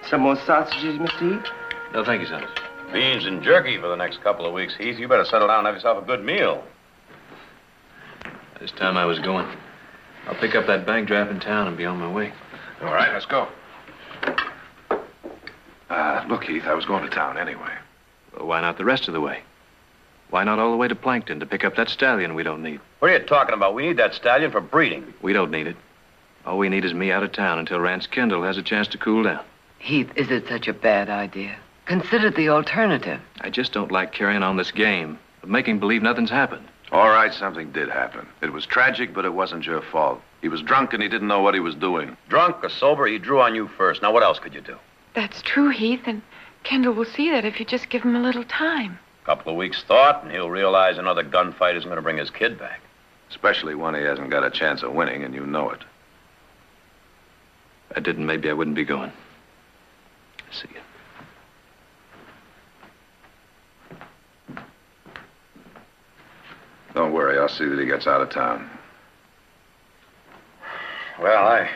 Some more sausages, Mr. Heath? No, thank you, Sanders. Beans and jerky for the next couple of weeks, Heath. You better settle down and have yourself a good meal. This time I was going. I'll pick up that bank draft in town and be on my way. All right, let's go. Look, Heath, I was going to town anyway. Well, why not the rest of the way? Why not all the way to Plankton to pick up that stallion we don't need? What are you talking about? We need that stallion for breeding. We don't need it. All we need is me out of town until Rance Kendall has a chance to cool down. Heath, is it such a bad idea? Consider the alternative. I just don't like carrying on this game of making believe nothing's happened. All right, something did happen. It was tragic, but it wasn't your fault. He was drunk and he didn't know what he was doing. Drunk or sober, he drew on you first. Now, what else could you do? That's true, Heath, and Kendall will see that if you just give him a little time. Couple of weeks' thought, and he'll realize another gunfight isn't going to bring his kid back. Especially when he hasn't got a chance of winning, and you know it. If I didn't, maybe I wouldn't be going. See you. Don't worry, I'll see that he gets out of town. Well, I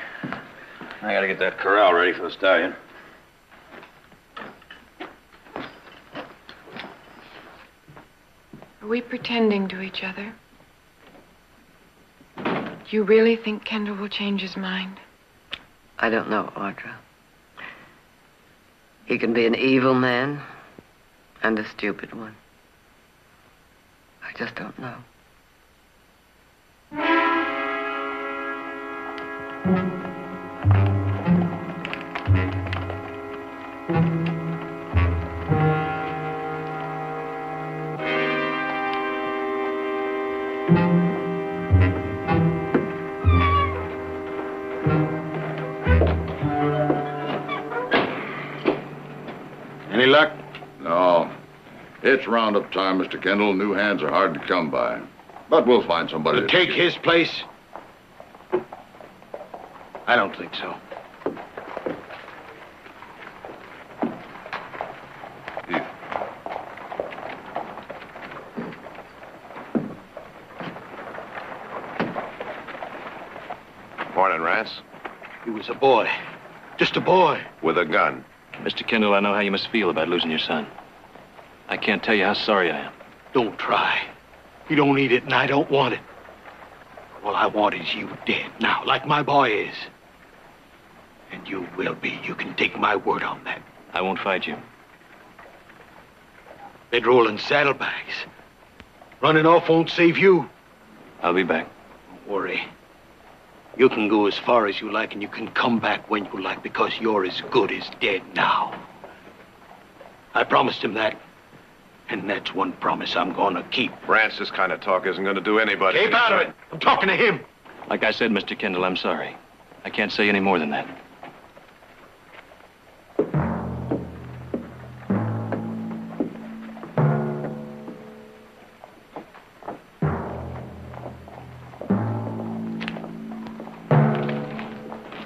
gotta get that corral ready for the stallion. Are we pretending to each other? Do you really think Kendall will change his mind? I don't know, Audra. He can be an evil man and a stupid one. I just don't know. Any luck? No. It's roundup time, Mr. Kendall. New hands are hard to come by. But we'll find somebody To take his place? I don't think so. Heath. Morning, Rance. He was a boy. Just a boy. With a gun. Mr. Kendall, I know how you must feel about losing your son. I can't tell you how sorry I am. Don't try. You don't need it, and I don't want it. All I want is you dead now, like my boy is. And you will be. You can take my word on that. I won't fight you. Bedroll and saddlebags. Running off won't save you. I'll be back. Don't worry. You can go as far as you like, and you can come back when you like, because you're as good as dead now. I promised him that. And that's one promise I'm gonna keep. Rance, this kind of talk isn't going to do anybody. Keep out of it. I'm talking to him. Like I said, Mr. Kendall, I'm sorry. I can't say any more than that.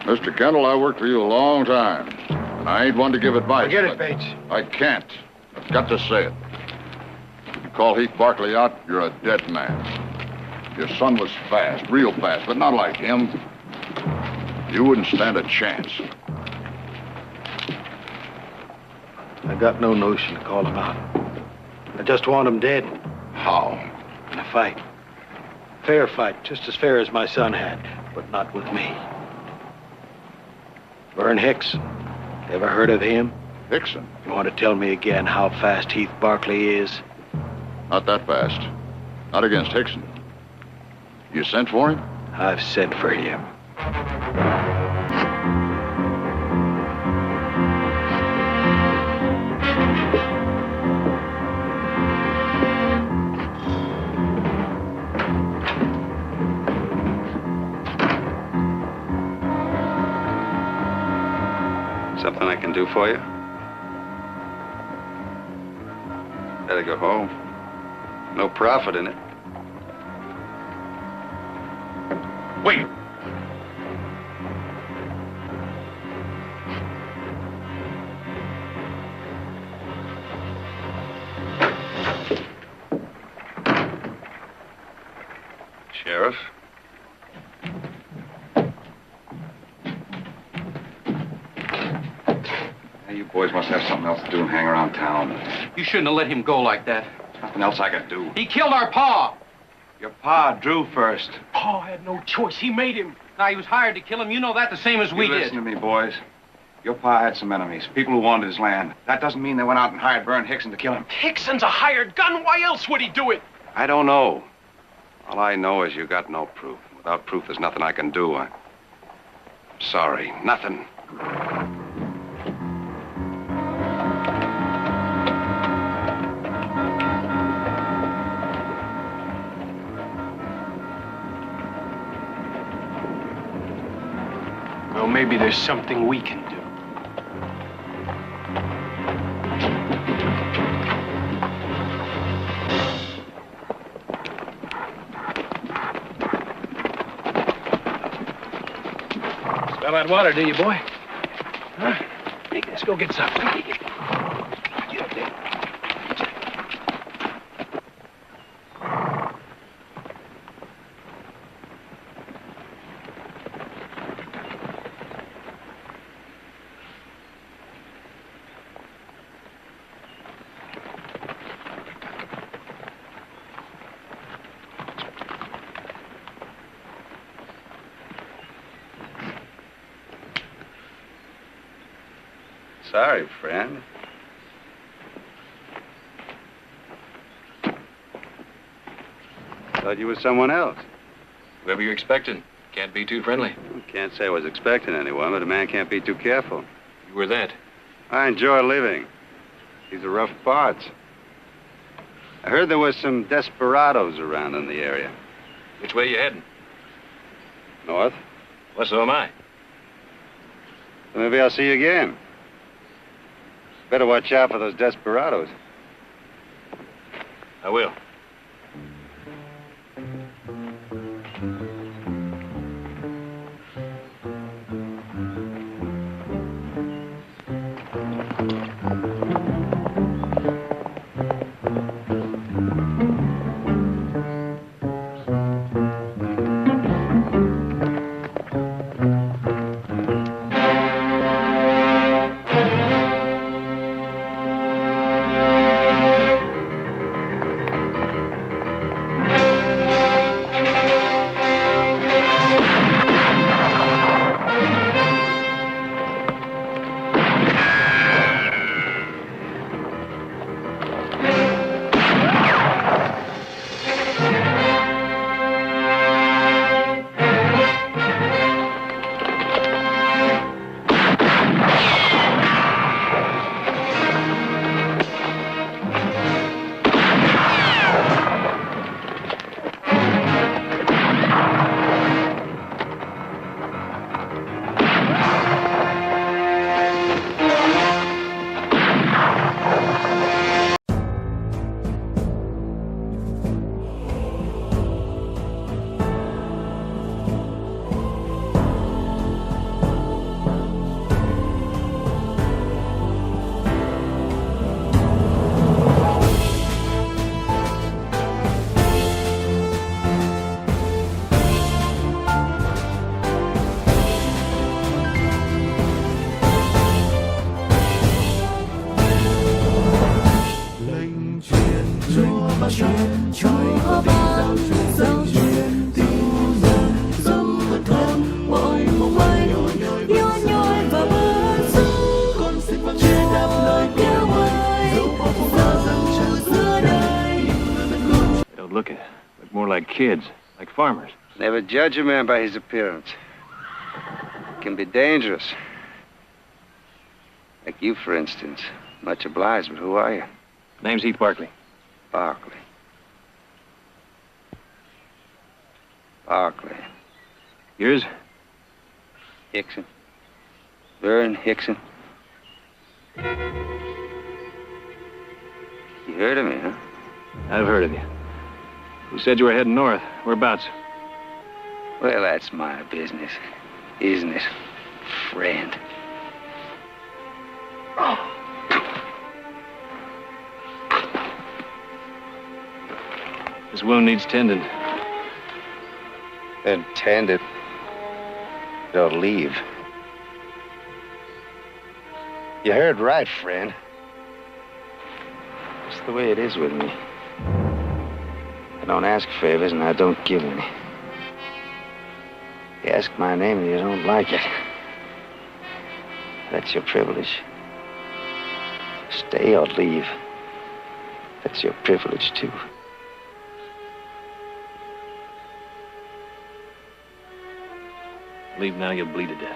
Mr. Kendall, I worked for you a long time. And I ain't one to give advice. Forget it, Bates. I can't. I've got to say it. You call Heath Barkley out, you're a dead man. Your son was fast, real fast, but not like him. You wouldn't stand a chance. I got no notion to call him out. I just want him dead. How? In a fight. Fair fight, just as fair as my son had, but not with me. Vern Hicks. Ever heard of him? Hickson? You want to tell me again how fast Heath Barkley is? Not that fast. Not against Hickson. You sent for him? I've sent for him. Something I can do for you? Better go home. No profit in it. Wait! Sheriff? You boys must have something else to do and hang around town. You shouldn't have let him go like that. Nothing else I could do. He killed our pa. Your pa drew first. Pa had no choice. He made him. Now, he was hired to kill him. You know that the same as we did. Listen to me, boys. Your pa had some enemies, people who wanted his land. That doesn't mean they went out and hired Vern Hickson to kill him. Hickson's a hired gun. Why else would he do it? I don't know. All I know is you got no proof. Without proof, there's nothing I can do. I'm sorry, nothing. Well, maybe there's something we can do. Smell that water, do you, boy? Huh? Hey, let's go get some. Get up there. Sorry, friend. Thought you were someone else. Whoever you're expecting. Can't be too friendly. Can't say I was expecting anyone, but a man can't be too careful. You were that. I enjoy living. These are rough parts. I heard there was some desperados around in the area. Which way you heading? North? Well, so am I. So maybe I'll see you again. Better watch out for those desperados. I will. Look more like kids, like farmers. Never judge a man by his appearance. It can be dangerous. Like you, for instance. Much obliged, but who are you? Name's Heath Barkley. Barkley. Barkley. Yours? Hickson. Vern Hickson. You heard of me, huh? I've heard of you. You said you were heading north. Whereabouts? Well, that's my business, isn't it, friend? This wound needs tending. Then tend it. Don't leave. You heard right, friend. That's the way it is with me. I don't ask favors and I don't give any. You ask my name and you don't like it. That's your privilege. Stay or leave. That's your privilege, too. Leave now, you'll bleed to death.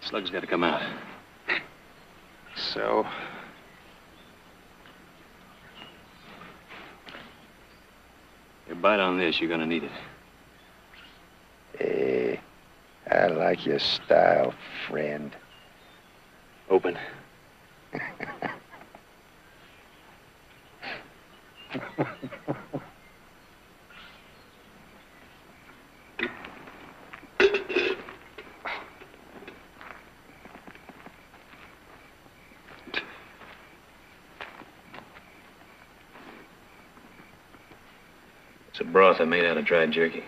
Slug's got to come out. So? You bite on this, you're gonna need it. Hey, I like your style, friend. Open. It's a broth I made out of dried jerky.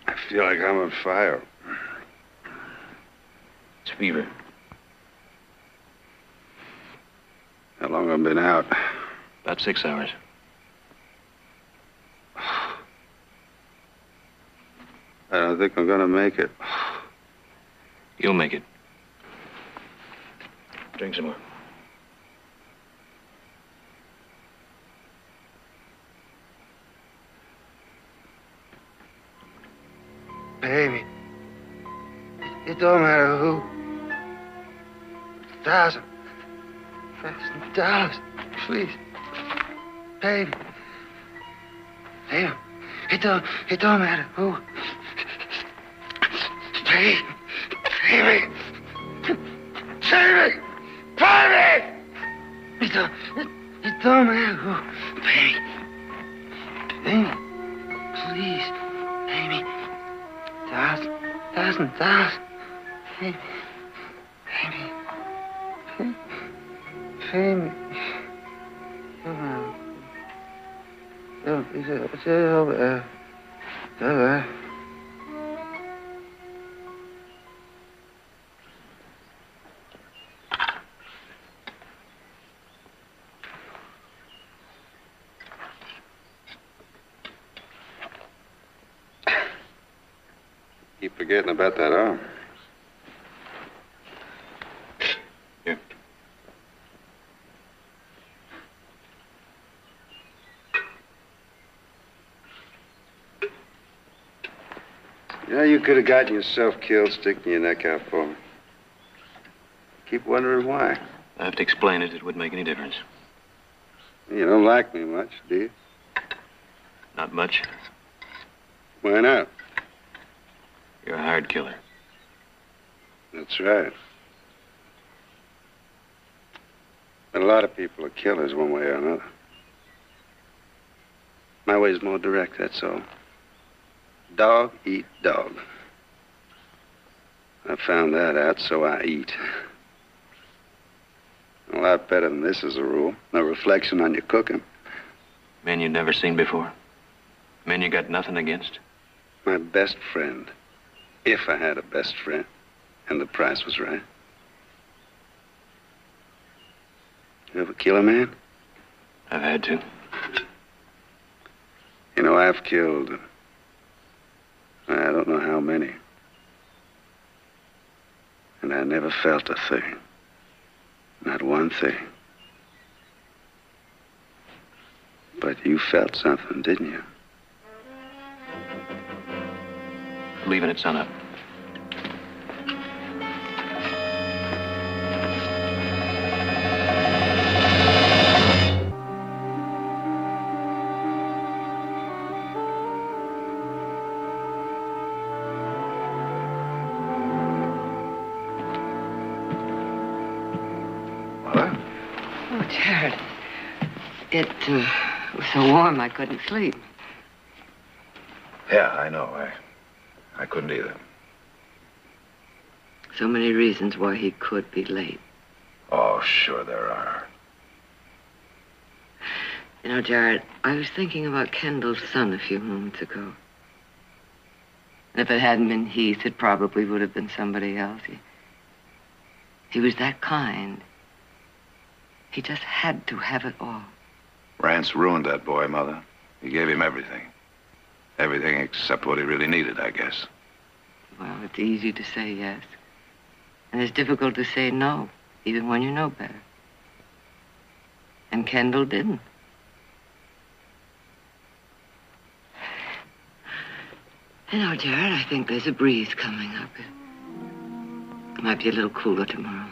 I feel like I'm on fire. It's fever. How long have I been out? About 6 hours. I don't think I'm gonna make it. You'll make it. Drink some more. Baby, it don't matter who. $1,000 please. Baby. Baby, it don't matter who. Baby. Baby! Save me! Baby! It don't matter who. Baby. Baby. Please. Baby. $1,000. Baby. Baby. Baby. Keep forgetting about that arm. Here. Yeah, you could have gotten yourself killed sticking your neck out for me. Keep wondering why. I have to explain it. It wouldn't make any difference. You don't like me much, do you? Not much. Why not? You're a hired killer. That's right. But a lot of people are killers one way or another. My way's more direct, that's all. Dog eat dog. I found that out, so I eat. A lot better than this as a rule. No reflection on your cooking. Men you'd never seen before. Men you got nothing against. My best friend. If I had a best friend. And the price was right. You ever kill a man? I've had to. You know, I've killed... I don't know how many. And I never felt a thing. Not one thing. But you felt something, didn't you? Leaving at sunup. Jared, it was so warm I couldn't sleep. Yeah, I know. I couldn't either. So many reasons why he could be late. Oh, sure there are. You know, Jared, I was thinking about Kendall's son a few moments ago. And if it hadn't been Heath, it probably would have been somebody else. He was that kind. He just had to have it all. Rance ruined that boy, Mother. He gave him everything. Everything except what he really needed, I guess. Well, it's easy to say yes. And it's difficult to say no, even when you know better. And Kendall didn't. You know, Jared, I think there's a breeze coming up. It might be a little cooler tomorrow.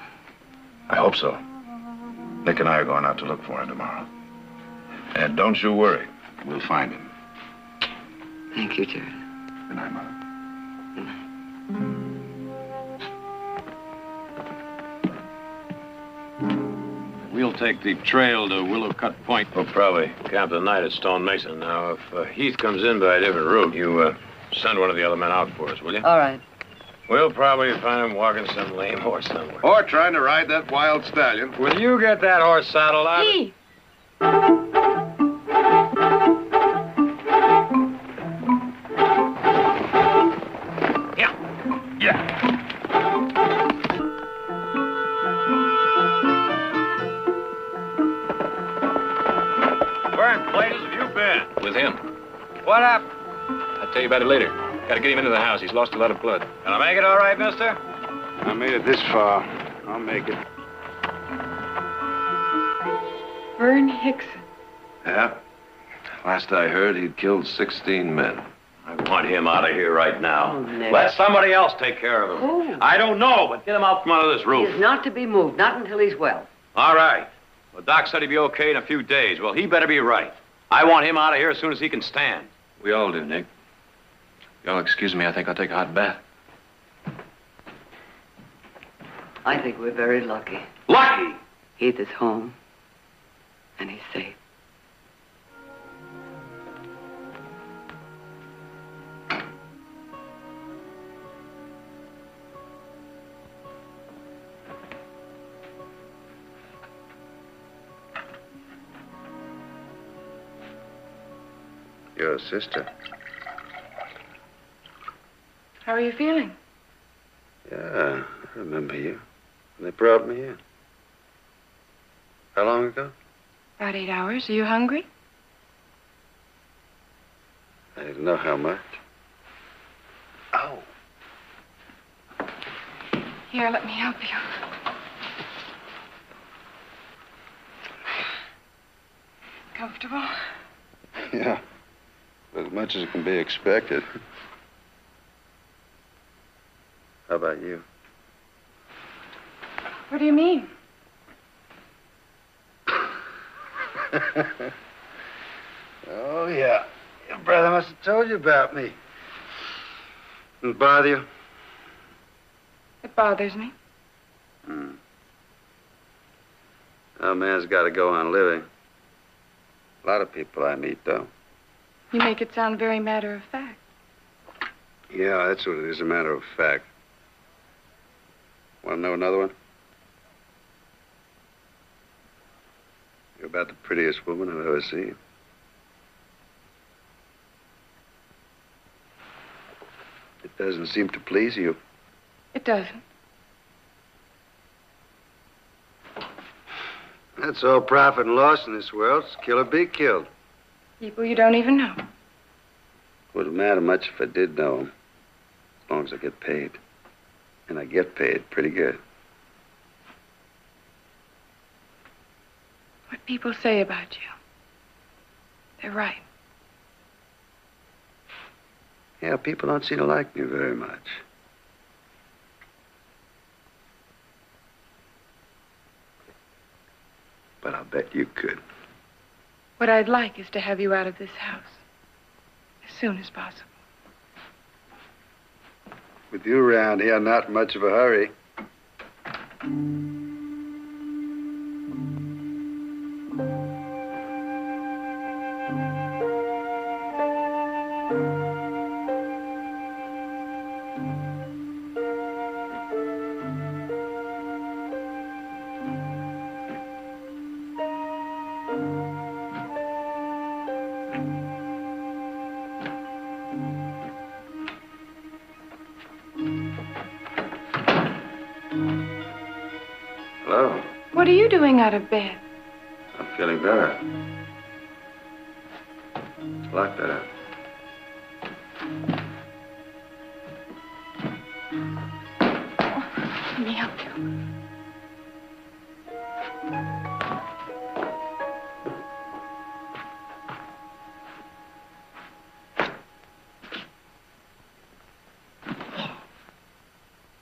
I hope so. Nick and I are going out to look for him tomorrow. And don't you worry. We'll find him. Thank you, Jared. Good night, Mother. Good night. We'll take the trail to Willow Cut Point. We'll probably camp the night at Stone Mason. Now, if Heath comes in by a different route, you send one of the other men out for us, will you? All right. We'll probably find him walking some lame horse somewhere. Or trying to ride that wild stallion. Will you get that horse saddled out? Heath! Where in places have you been? With him. What happened? I'll tell you about it later. Gotta get him into the house. He's lost a lot of blood. Can I make it all right, mister? I made it this far. I'll make it. Vern Hickson. Yeah? Last I heard, he'd killed 16 men. I want him out of here right now. Oh, Nick. Let somebody else take care of him. Who? I don't know, but get him out from under this He roof. is not to be moved, not until he's well. All right. Well, Doc said he'd be okay in a few days. Well, he better be right. I want him out of here as soon as he can stand. We all do, Nick. Y'all excuse me, I think I'll take a hot bath. I think we're very lucky. Lucky! Heath is home, and he's safe. Your sister. How are you feeling? Yeah, I remember you. They brought me in. How long ago? About 8 hours. Are you hungry? I didn't know how much. Oh. Here, let me help you. Comfortable? Yeah. As much as can be expected. How about you? What do you mean? Oh, yeah. Your brother must have told you about me. Didn't bother you? It bothers me. A man's got to go on living. A lot of people I meet don't. You make it sound very matter of fact. Yeah, that's what it is, a matter of fact. Want to know another one? You're about the prettiest woman I've ever seen. It doesn't seem to please you. It doesn't. That's all profit and loss in this world. It's kill or be killed. People you don't even know. Wouldn't matter much if I did know 'em, as long as I get paid. And I get paid pretty good. What people say about you, they're right. Yeah, people don't seem to like me very much. But I'll bet you could. What I'd like is to have you out of this house as soon as possible. With you around here, not much of a hurry. What are you doing out of bed? I'm feeling better. A lot better. Let me help you.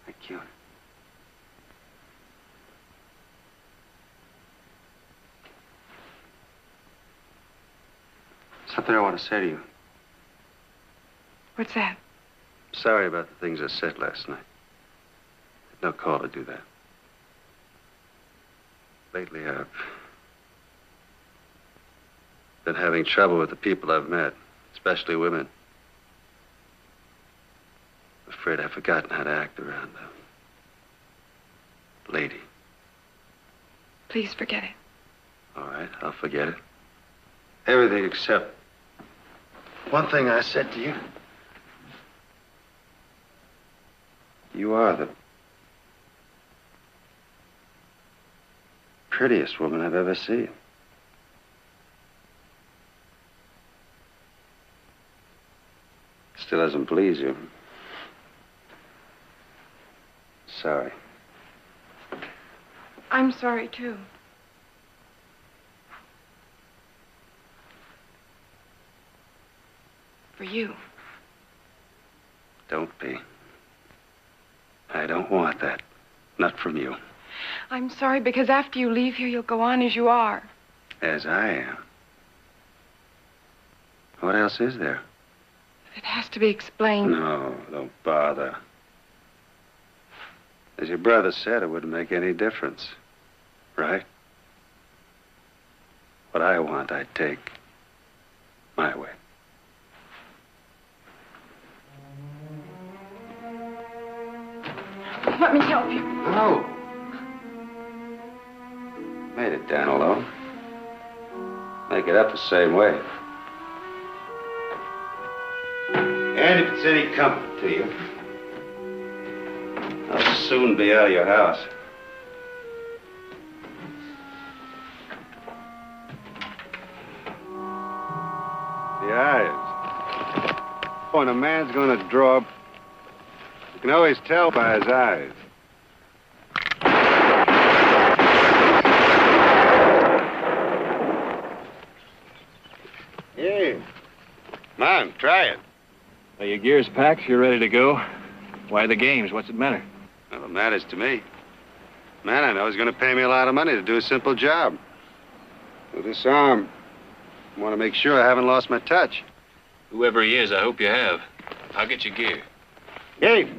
Thank you. Something I want to say to you. What's that? Sorry about the things I said last night. Had no call to do that. Lately, I've been having trouble with the people I've met, especially women. I'm afraid I've forgotten how to act around a lady. Please forget it. All right, I'll forget it. Everything except one thing I said to you. You are the prettiest woman I've ever seen. Still doesn't please you. Sorry. I'm sorry, too. For you. Don't be. I don't want that. Not from you. I'm sorry because after you leave here, you'll go on as you are. As I am. What else is there? It has to be explained. No, don't bother. As your brother said, it wouldn't make any difference. Right? What I want, I take my way. Let me help you. No. Made it down alone. Make it up the same way. And if it's any comfort to you, I'll soon be out of your house. The eyes. When a man's gonna draw, you can always tell by his eyes. Hey, come on, try it. Are your gears packed? You're ready to go? Why the games? What's it matter? Well, it matters to me. Man I know is going to pay me a lot of money to do a simple job. With this arm, I want to make sure I haven't lost my touch. Whoever he is, I hope you have. I'll get your gear. Hey!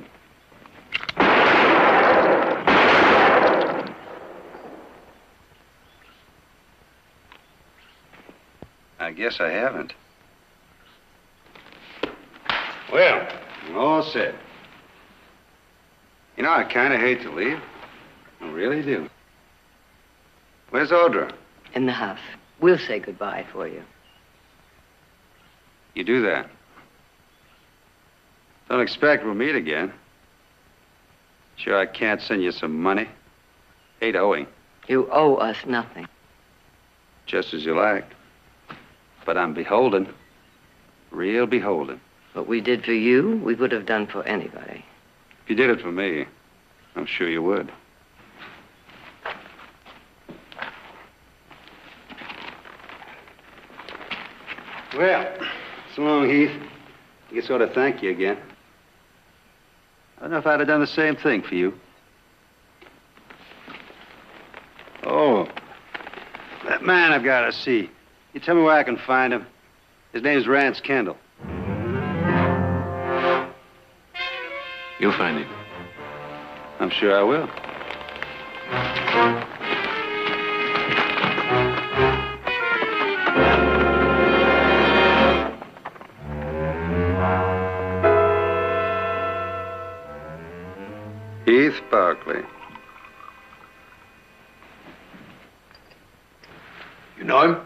I guess I haven't. Well, I'm all set. You know, I kind of hate to leave. I really do. Where's Audra? In the house. We'll say goodbye for you. You do that. Don't expect we'll meet again. Sure I can't send you some money? Ain't owing. You owe us nothing. Just as you like. But I'm beholden. Real beholden. What we did for you, we would have done for anybody. If you did it for me, I'm sure you would. Well, so long, Heath. I guess I ought to thank you again. I don't know if I'd have done the same thing for you. Oh, that man I've got to see. You tell me where I can find him. His name's Rance Kendall. You'll find him. I'm sure I will. Heath Barkley. You know him?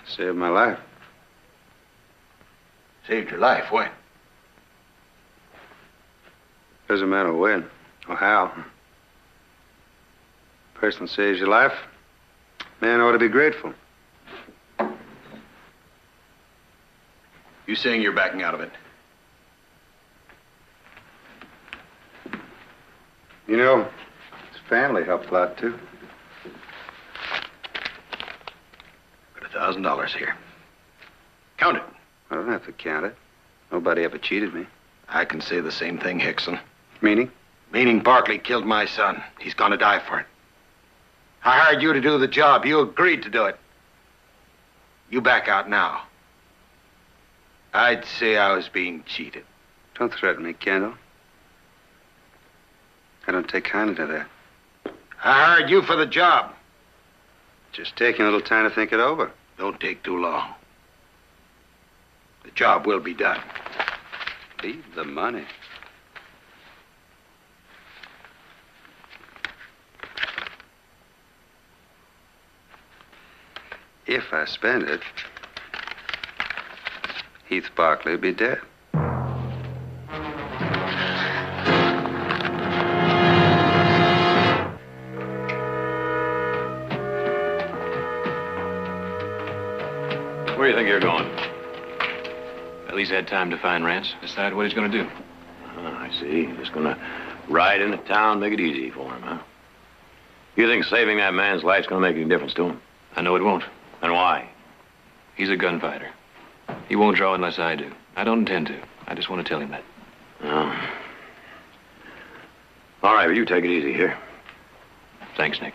Saved my life. Saved your life, when? Doesn't matter when or how. Person saves your life. Man ought to be grateful. You saying you're backing out of it? You know, his family helped a lot, too. Got $1,000 here. Count it. I don't have to count it. Nobody ever cheated me. I can say the same thing, Hickson. Meaning? Meaning Barkley killed my son. He's gonna die for it. I hired you to do the job. You agreed to do it. You back out now. I'd say I was being cheated. Don't threaten me, Kendall. I don't take kindly to that. I hired you for the job. Just taking a little time to think it over. Don't take too long. The job will be done. Leave the money. If I spend it, Heath Barkley will be dead. Where do you think you're going? Well, he's had time to find Rance, decide what he's going to do. Oh, I see. Just gonna ride into town, make it easy for him, huh? You think saving that man's life's gonna make any difference to him? I know it won't. And why? He's a gunfighter. He won't draw unless I do. I don't intend to. I just want to tell him that. Oh. All right, well, you take it easy here. Thanks, Nick.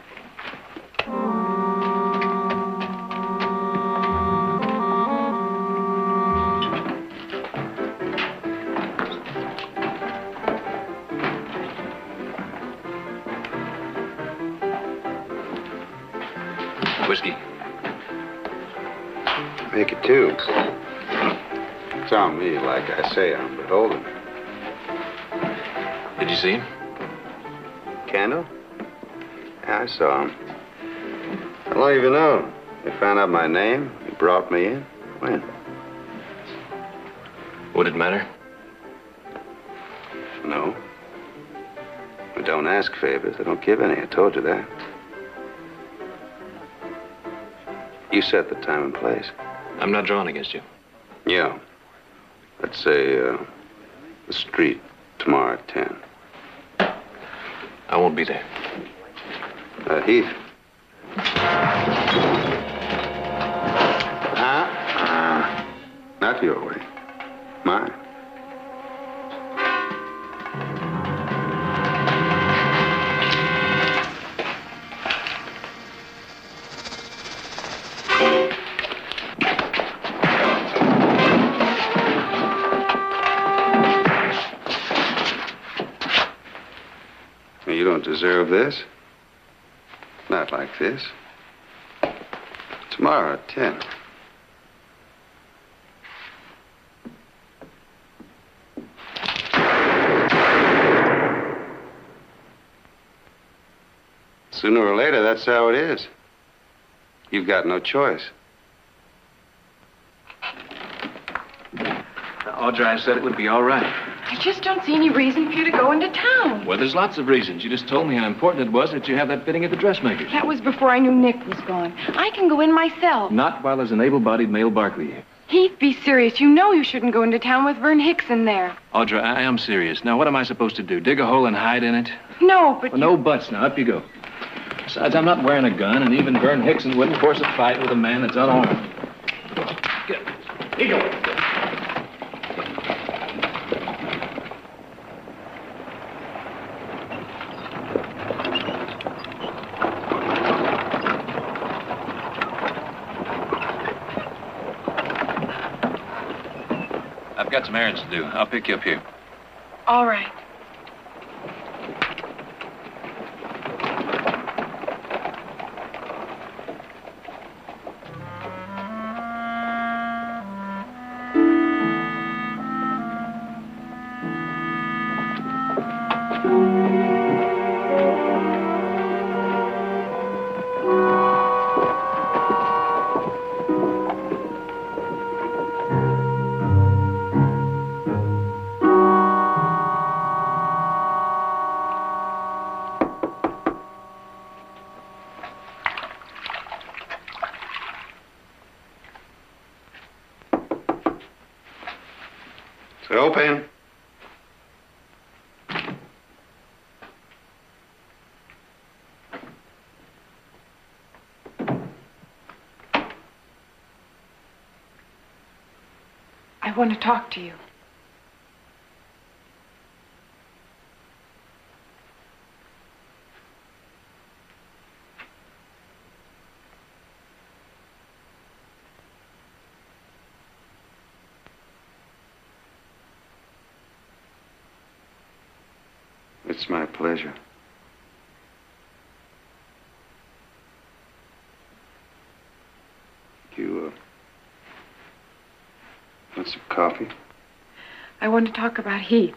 Whiskey. Make it two. It's on me, like I say, I'm beholden. Did you see him? Kendall? Yeah, I saw him. How long have you known? He found out my name. He brought me in. When? Would it matter? No. I don't ask favors. I don't give any. I told you that. You set the time and place. I'm not drawing against you. Yeah. Let's say, the street tomorrow at 10. I won't be there. Heath. Not your way. Mine. You don't deserve this. Not like this. Tomorrow at 10. Sooner or later, that's how it is. You've got no choice. Audrey said it would be all right. I just don't see any reason for you to go into town. Well, there's lots of reasons. You just told me how important it was that you have that fitting at the dressmaker's. That was before I knew Nick was gone. I can go in myself. Not while there's an able-bodied male Barkley here. Heath, be serious. You know you shouldn't go into town with Vern Hickson there. Audrey, I am serious. Now, what am I supposed to do? Dig a hole and hide in it? No, but Well, no buts. Now, up you go. Besides, I'm not wearing a gun, and even Vern Hickson wouldn't force a fight with a man that's unarmed. Get it. Here you go. I've got some errands to do. I'll pick you up here. all right. Open. I want to talk to you. It's my pleasure. You, want some coffee? I want to talk about Heath.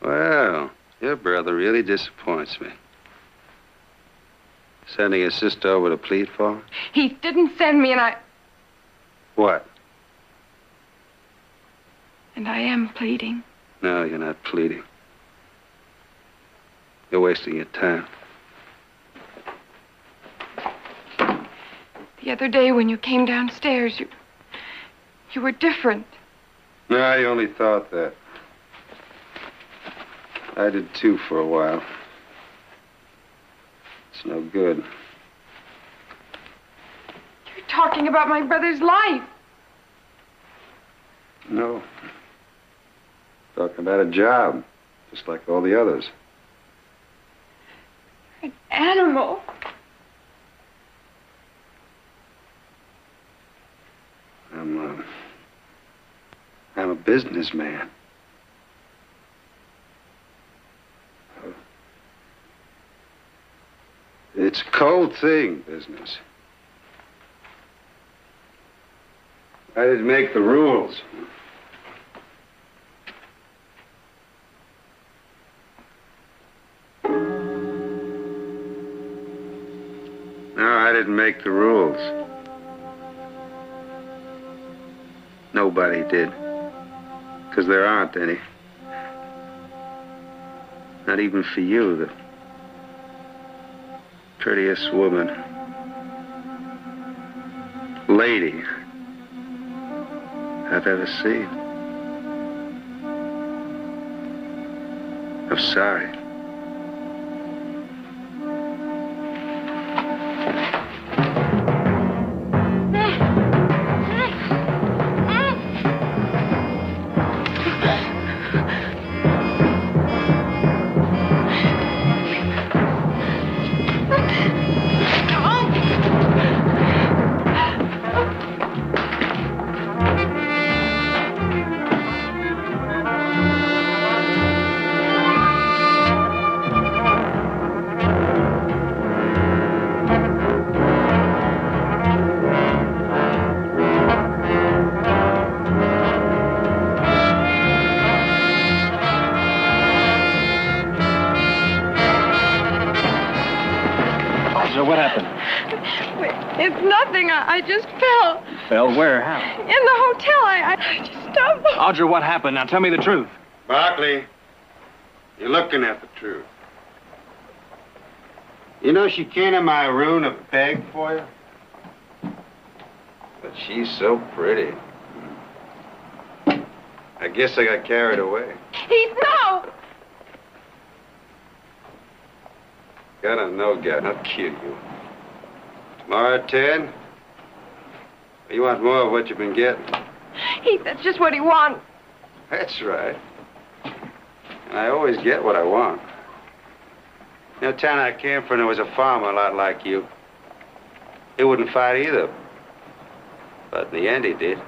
Well, your brother really disappoints me. Sending his sister over to plead for him? Heath didn't send me, and I... What? And I am pleading. No, you're not pleading. You're wasting your time. The other day when you came downstairs, you were different. No, I only thought that. I did too for a while. It's no good. You're talking about my brother's life. No. Talking about a job, just like all the others. An animal. I'm a businessman. It's a cold thing, business. I didn't make the rules. No, I didn't make the rules. Nobody did. Because there aren't any. Not even for you, the prettiest woman. Lady I've ever seen. I'm sorry. What happened? It's nothing. I just fell. Fell where? How? In the hotel. I just stumbled. Audra, what happened? Now tell me the truth. Barkley, you're looking at the truth. You know she came to my room to beg for you? But she's so pretty. I guess I got carried away. Heath, no! Got a no-gut, I'll kill you. Tomorrow at 10? You want more of what you've been getting? Heath, that's just what he wants. That's right. And I always get what I want. In the town I came from, there was a farmer a lot like you. He wouldn't fight either. But in the end, he did.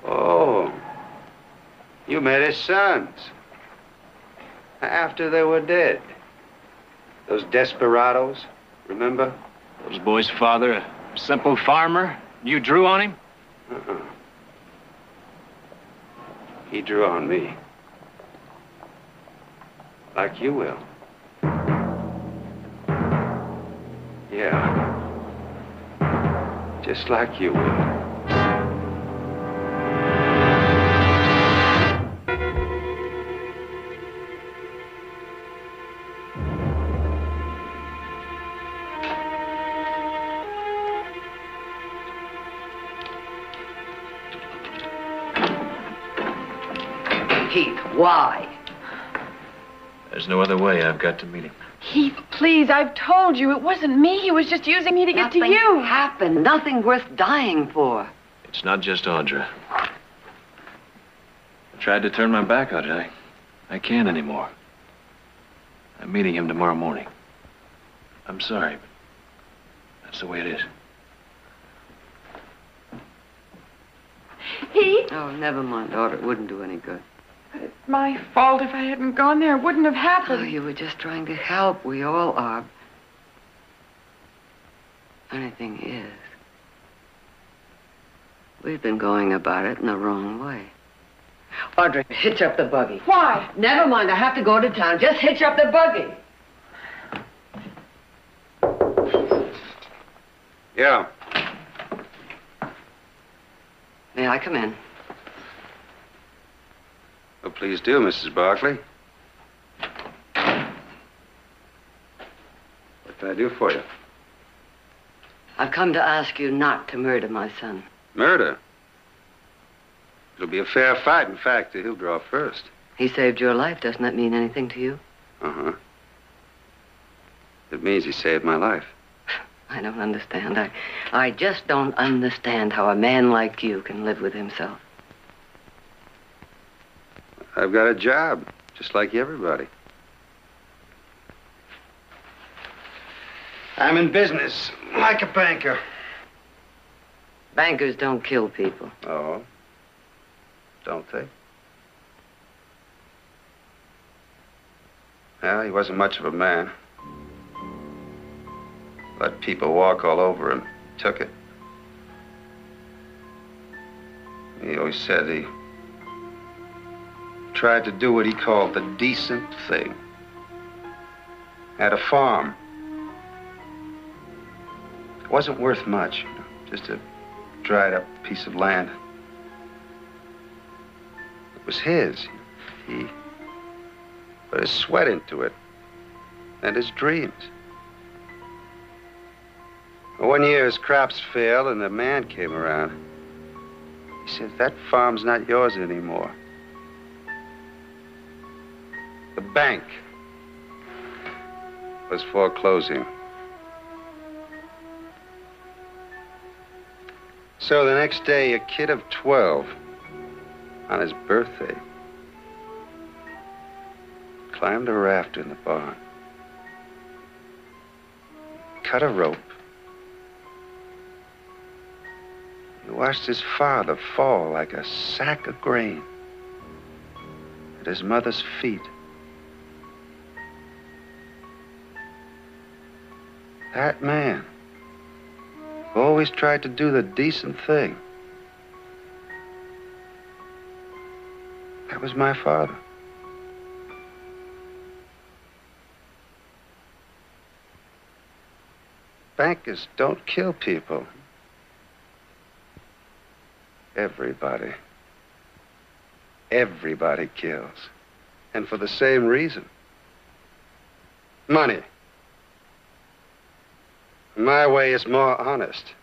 Oh, you met his sons. After they were dead. Those desperados, remember? Those boys' father, a simple farmer. You drew on him? Uh-uh. He drew on me. Like you will. Yeah. Just like you will. Heath, why? There's no other way. I've got to meet him. Heath, please, I've told you. It wasn't me. He was just using me to get to you. Nothing happened. Nothing worth dying for. It's not just Audra. I tried to turn my back on it. I can't anymore. I'm meeting him tomorrow morning. I'm sorry, but that's the way it is. Heath? Oh, never mind, daughter. It wouldn't do any good. But it's my fault. If I hadn't gone there, it wouldn't have happened. Oh, you were just trying to help. We all are. Funny thing is, we've been going about it in the wrong way. Audrey, hitch up the buggy. Why? Never mind. I have to go to town. Just hitch up the buggy. Yeah. May I come in? Well, please do, Mrs. Barkley. What can I do for you? I've come to ask you not to murder my son. Murder? It'll be a fair fight. In fact, he'll draw first. He saved your life. Doesn't that mean anything to you? Uh-huh. It means he saved my life. I don't understand. I just don't understand how a man like you can live with himself. I've got a job, just like everybody. I'm in business, like a banker. Bankers don't kill people. Oh? Don't they? Well, he wasn't much of a man. Let people walk all over him. Took it. He always said he tried to do what he called the decent thing. Had a farm. It wasn't worth much, just a dried up piece of land. It was his. He put his sweat into it and his dreams. One year his crops failed and a man came around. He said, that farm's not yours anymore. The bank was foreclosing. So the next day, a kid of 12, on his birthday, climbed a raft in the barn, cut a rope. He watched his father fall like a sack of grain at his mother's feet. That man always tried to do the decent thing. That was my father. Bankers don't kill people. Everybody. Everybody kills. And for the same reason. Money. My way is more honest.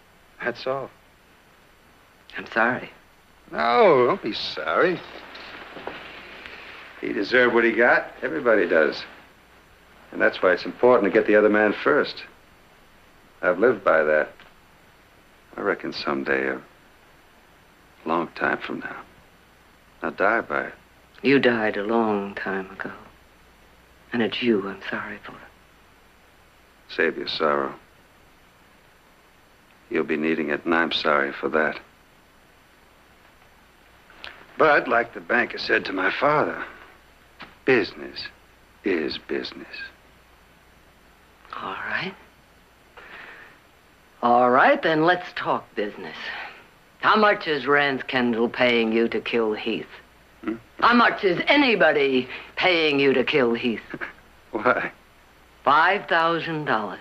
That's all. I'm sorry. No, don't be sorry. He deserved what he got. Everybody does. And that's why it's important to get the other man first. I've lived by that. I reckon someday, a long time from now, I'll die by it. You died a long time ago. And it's you I'm sorry for. Save your sorrow. You'll be needing it, and I'm sorry for that. But, like the banker said to my father, business is business. All right. All right, then let's talk business. How much is Rance Kendall paying you to kill Heath? How much is anybody paying you to kill Heath? Why? $5,000.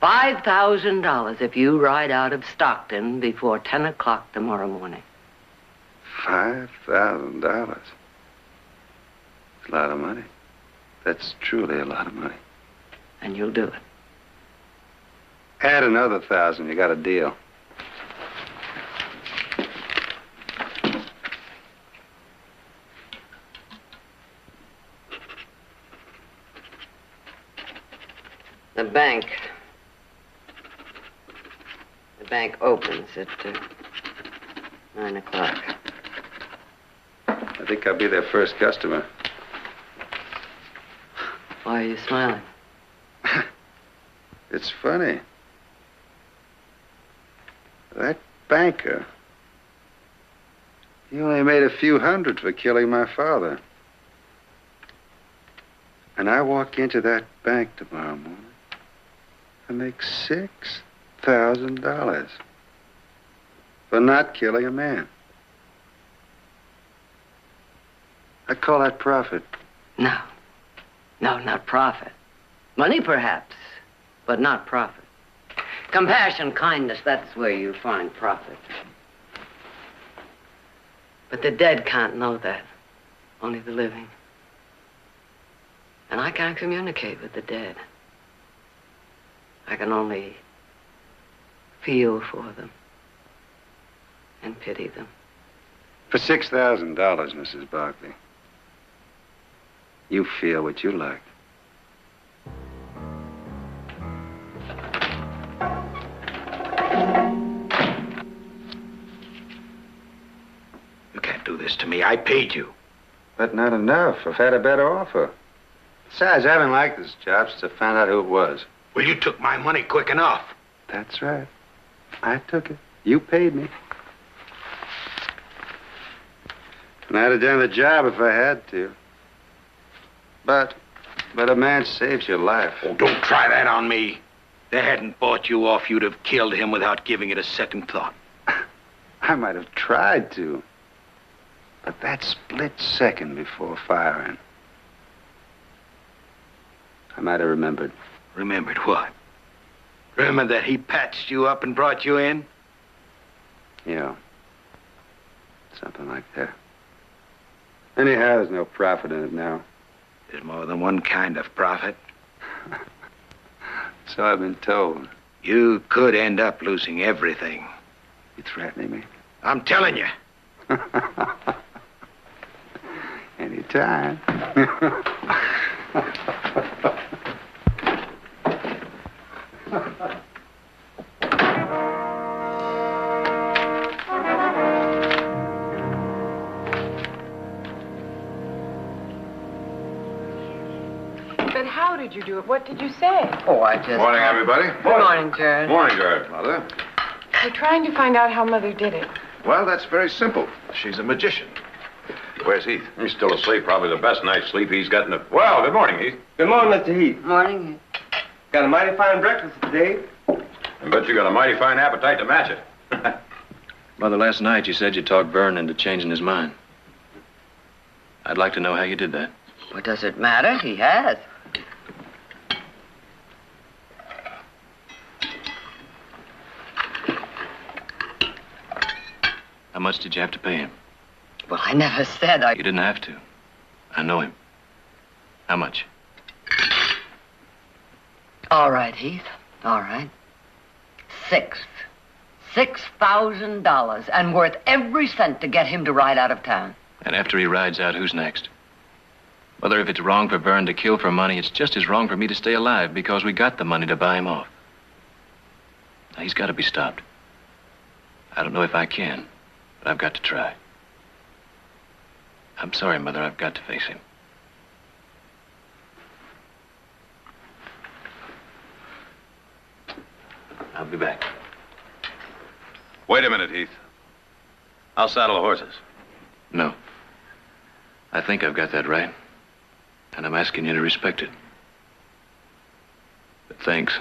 $5,000 if you ride out of Stockton before 10 o'clock tomorrow morning. $5,000. It's a lot of money. That's truly a lot of money. And you'll do it. Add another 1,000, you got a deal. The bank. The bank opens at 9 o'clock. I think I'll be their first customer. Why are you smiling? It's funny. That banker, he only made a few hundred for killing my father. And I walk into that bank tomorrow morning and make $6,000 for not killing a man. I call that profit. No. No, not profit. Money, perhaps, but not profit. Compassion, kindness, that's where you find profit. But the dead can't know that. Only the living. And I can't communicate with the dead. I can only feel for them and pity them. For $6,000, Mrs. Barkley, you feel what you like. You can't do this to me. I paid you. But not enough. I've had a better offer. Besides, I haven't liked this job since I found out who it was. Well, you took my money quick enough. That's right. I took it. You paid me. And I'd have done the job if I had to. But a man saves your life. Oh, don't try that on me. They hadn't bought you off, you'd have killed him without giving it a second thought. I might have tried to. But that split second before firing, I might have remembered. Remembered what? Remember that he patched you up and brought you in? Yeah. Something like that. Anyhow, there's no profit in it now. There's more than one kind of profit. So I've been told. You could end up losing everything. You threatening me? I'm telling you. Anytime. But how did you do it? What did you say? Oh, I just... Morning, everybody. Good morning, Jared. Morning, Jared. Mother. We're trying to find out how Mother did it. Well, that's very simple. She's a magician. Where's Heath? He's still asleep. Probably the best night's sleep he's got in a... Well, good morning, Heath. Good morning, Mr. Heath. Morning. Got a mighty fine breakfast today. I bet you got a mighty fine appetite to match it. Mother, last night you said you talked Vern into changing his mind. I'd like to know how you did that. What does it matter? He has. How much did you have to pay him? Well, I never said I... You didn't have to. I know him. How much? All right, Heath. All right. $6,000, and worth every cent to get him to ride out of town. And after he rides out, who's next? Mother, if it's wrong for Vern to kill for money, it's just as wrong for me to stay alive because we got the money to buy him off. Now, he's got to be stopped. I don't know if I can, but I've got to try. I'm sorry, Mother. I've got to face him. I'll be back. Wait a minute, Heath. I'll saddle the horses. No. I think I've got that right. And I'm asking you to respect it. But thanks.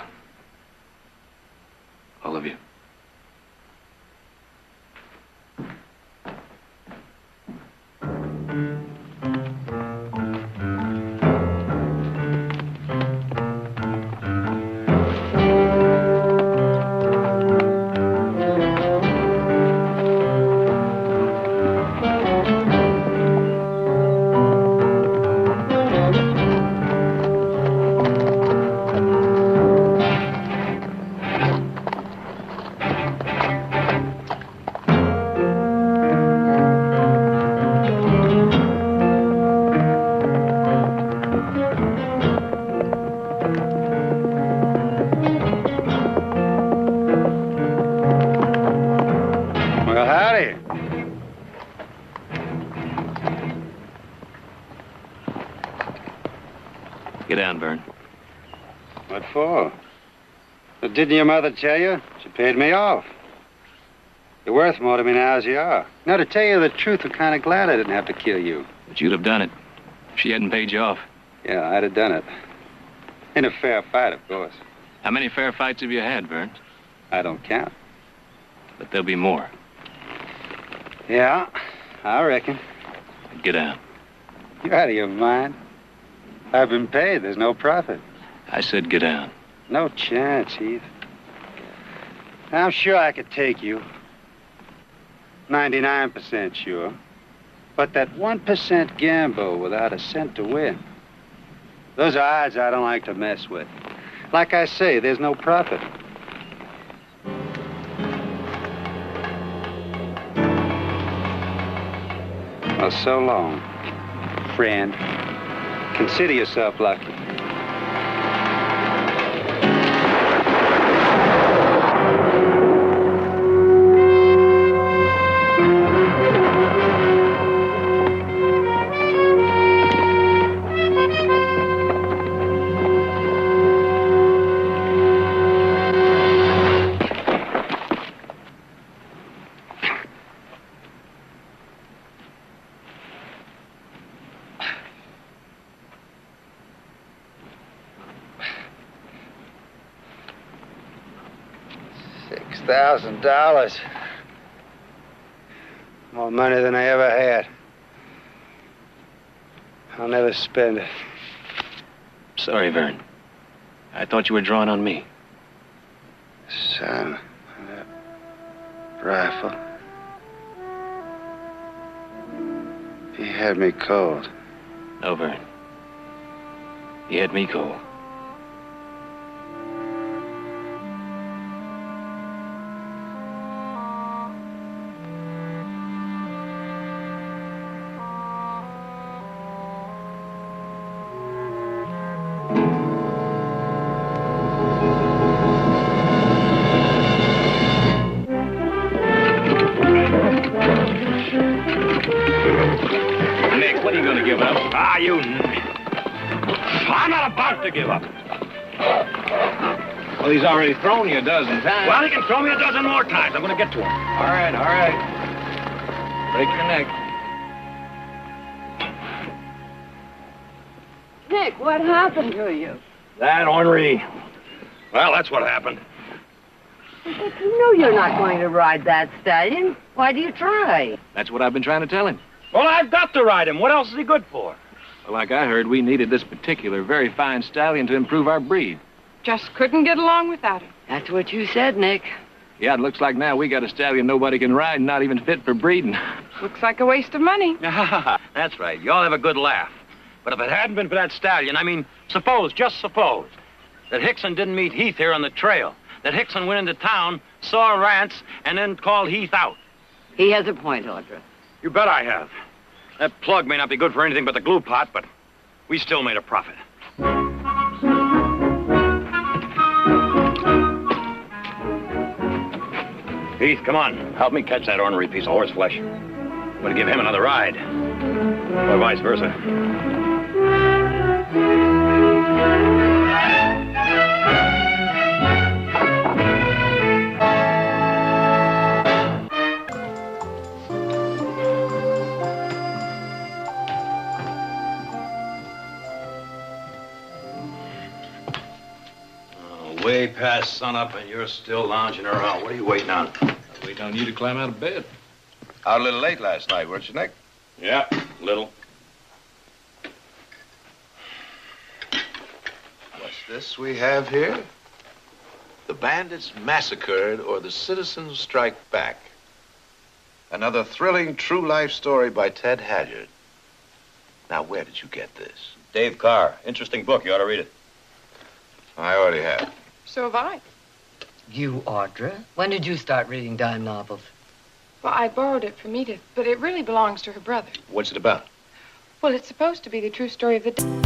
All of you. Get down, Vern. What for? Well, didn't your mother tell you? She paid me off. You're worth more to me now as you are. Now, to tell you the truth, I'm kind of glad I didn't have to kill you. But you'd have done it if she hadn't paid you off. Yeah, I'd have done it. In a fair fight, of course. How many fair fights have you had, Vern? I don't count. But there'll be more. Yeah, I reckon. Get down. You're out of your mind. I've been paid. There's no profit. I said get down. No chance, Heath. I'm sure I could take you. 99% sure. But that 1% gamble without a cent to win, those are odds I don't like to mess with. Like I say, there's no profit. Well, so long, friend. Consider yourself lucky. $6,000. More money than I ever had. I'll never spend it. Sorry, Vern. I thought you were drawing on me. Son, that rifle. He had me cold. No, Vern. He had me cold. Nick, what are you going to give up? I'm not about to give up. Well, he's already thrown you a dozen times. Well, he can throw me a dozen more times. I'm going to get to him. All right. Break your neck. Nick, what happened to you? That ornery. Well, that's what happened. But you know you're not going to ride that stallion. Why do you try? That's what I've been trying to tell him. Well, I've got to ride him. What else is he good for? Well, like I heard, we needed this particular very fine stallion to improve our breed. Just couldn't get along without him. That's what you said, Nick. Yeah, it looks like now we got a stallion nobody can ride and not even fit for breeding. Looks like a waste of money. That's right. You all have a good laugh. But if it hadn't been for that stallion, just suppose, that Hickson didn't meet Heath here on the trail. That Hickson went into town, saw Rance, and then called Heath out. He has a point, Audra. You bet I have. That plug may not be good for anything but the glue pot, but we still made a profit. Heath, come on. Help me catch that ornery piece of horseflesh. I'm going to give him another ride. Or vice versa. Way past sunup and you're still lounging around. What are you waiting on? Waiting on you to climb out of bed. Out a little late last night, weren't you, Nick? Yeah, little. What's this we have here? The bandits massacred or the citizens strike back. Another thrilling true life story by Ted Haggard. Now, where did you get this? Dave Carr. Interesting book. You ought to read it. I already have. So have I. You, Audra? When did you start reading dime novels? Well, I borrowed it from Edith, but it really belongs to her brother. What's it about? Well, it's supposed to be the true story of the day.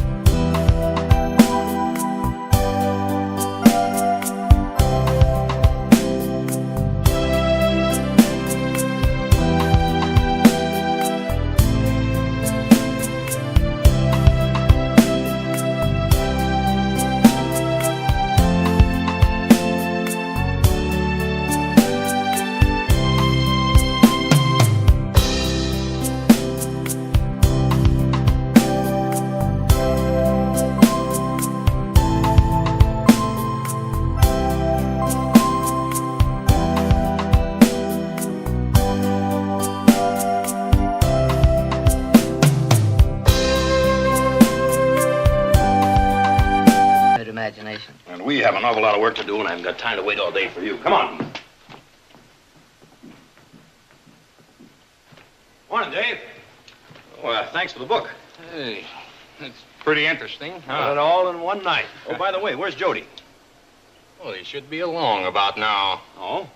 And we have an awful lot of work to do, and I haven't got time to wait all day for you. Come on. Morning, Dave. Well, thanks for the book. Hey, it's pretty interesting, huh? Got it all in one night. Oh, by the way, where's Jody? Well, he should be along about now. Oh?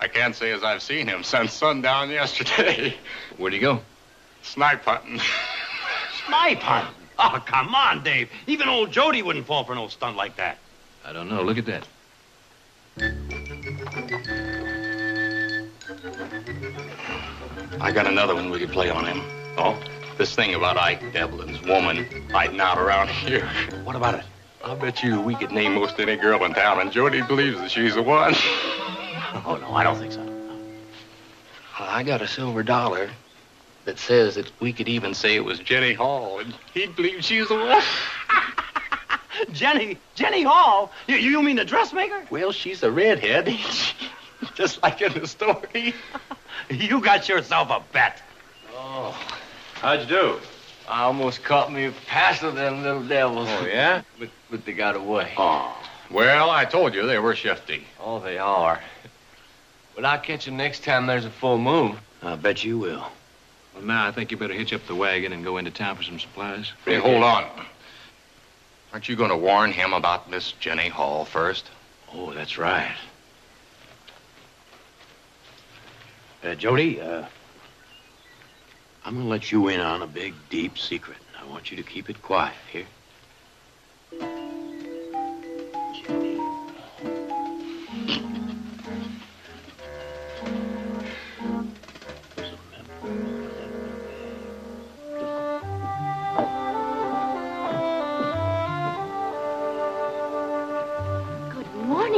I can't say as I've seen him since sundown yesterday. Where'd he go? Snipe hunting. Snipe hunting? Oh, come on, Dave. Even old Jody wouldn't fall for no stunt like that. I don't know. Look at that. I got another one we could play on him. Oh? This thing about Ike Devlin's woman hiding out around here. What about it? I bet you we could name most any girl in town, and Jody believes that she's the one. Oh, no, I don't think so. I got a silver dollar that says that we could even say it was Jenny Hall, and he'd believe she's the one. Jenny Hall? You mean the dressmaker? Well, she's a redhead, just like in the story. You got yourself a bet. Oh. How'd you do? I almost caught me past of them little devils. Oh, yeah? But they got away. Oh. Well, I told you they were shifty. Oh, they are. But I'll catch them next time there's a full moon. I bet you will. Well, now I think you better hitch up the wagon and go into town for some supplies. Hey, hold on. Aren't you going to warn him about Miss Jenny Hall first? Oh, that's right. Jody, I'm going to let you in on a big, deep secret. I want you to keep it quiet, here.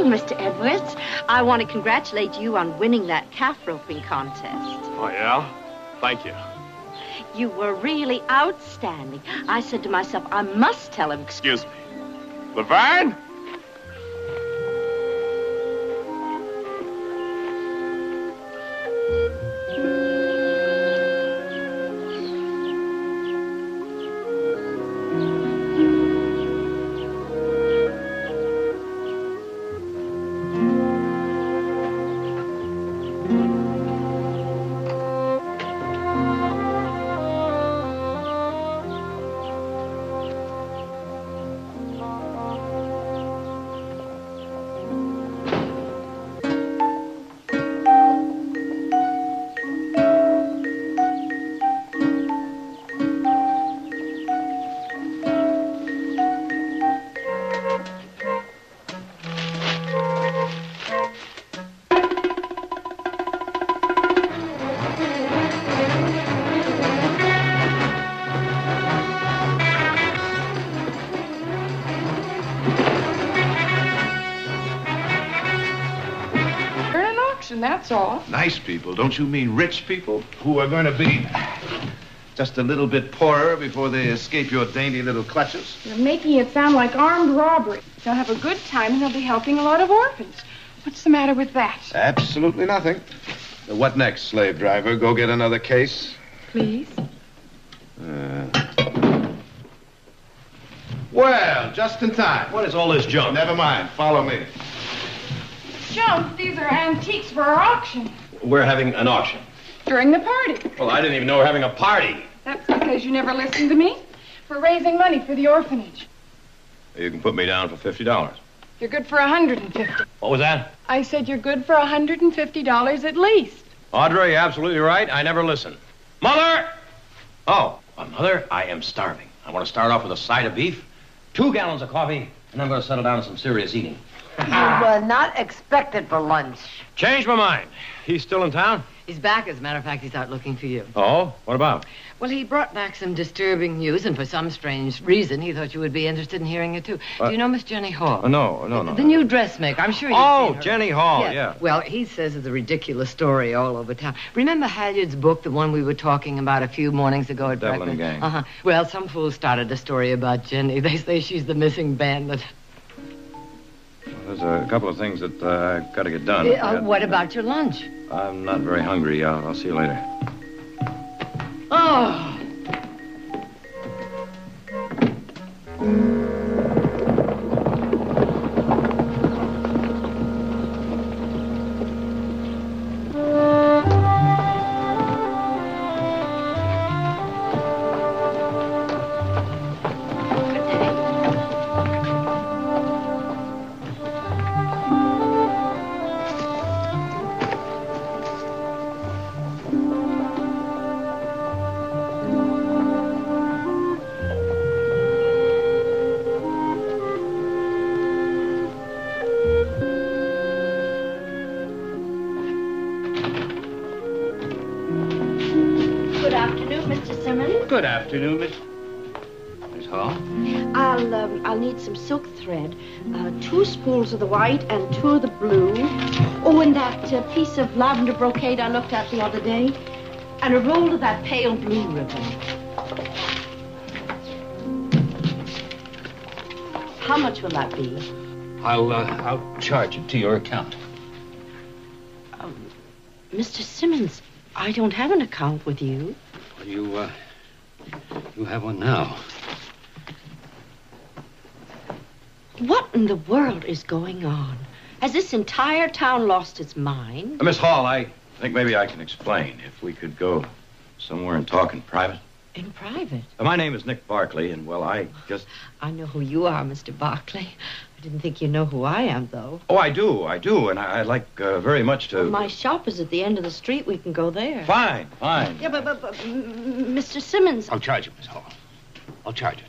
Mr. Edwards, I want to congratulate you on winning that calf roping contest. Oh, yeah? Thank you. You were really outstanding. I said to myself, I must tell him. Excuse me. Laverne? That's all. Nice people. Don't you mean rich people who are going to be just a little bit poorer before they escape your dainty little clutches? You're making it sound like armed robbery. They'll have a good time and they'll be helping a lot of orphans. What's the matter with that? Absolutely nothing. What next, slave driver? Go get another case? Please. Well, just in time. What is all this junk? Never mind. Follow me. Junk, these are antiques for our auction. We're having an auction. During the party. Well, I didn't even know we were having a party. That's because you never listened to me. We're raising money for the orphanage. You can put me down for $50. You're good for $150. What was that? I said you're good for $150 at least. Audrey, you're absolutely right. I never listen. Mother! Oh, Mother, I am starving. I want to start off with a side of beef, 2 gallons of coffee, and I'm going to settle down to some serious eating. You were not expected for lunch. Changed my mind. He's still in town? He's back. As a matter of fact, he's out looking for you. Oh? What about? Well, he brought back some disturbing news, and for some strange reason, he thought you would be interested in hearing it, too. Do you know Miss Jenny Hall? No. The new dressmaker. I'm sure you've seen her. Jenny Hall, yeah. Well, he says it's a ridiculous story all over town. Remember Halyard's book, the one we were talking about a few mornings ago at Devlin breakfast? Gang. Well, some fool started a story about Jenny. They say she's the missing bandit. There's a couple of things that I've got to get done. What about your lunch? I'm not very hungry. I'll see you later. Oh. Good afternoon, Miss Hall. I'll need some silk thread, 2 spools of the white and 2 of the blue. Oh, and that piece of lavender brocade I looked at the other day. And a roll of that pale blue ribbon. How much will that be? I'll charge it to your account. Mr. Simmons, I don't have an account with you. Well, you have one now. What in the world is going on? Has this entire town lost its mind? Miss Hall, I think maybe I can explain. If we could go somewhere and talk in private. In private? My name is Nick Barkley, and, well, I just... I know who you are, Mr. Barkley. I didn't think you know who I am, though. Oh, I do, and I'd like very much to... Well, my shop is at the end of the street. We can go there. Fine. Yeah, but Mr. Simmons... I'll charge it, Miss Hall. I'll charge it.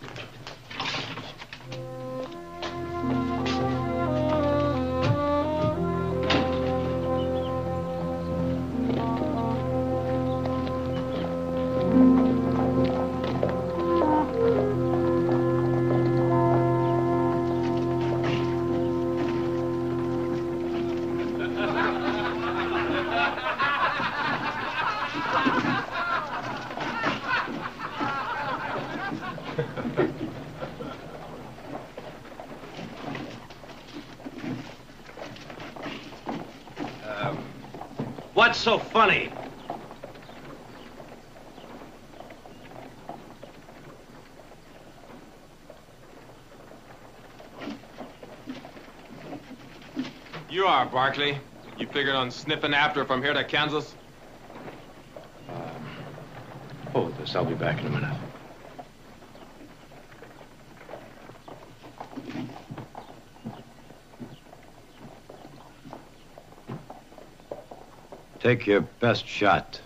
What's so funny? You are, Barkley. You figured on sniffing after from here to Kansas? Hold this. I'll be back in a minute. Take your best shot.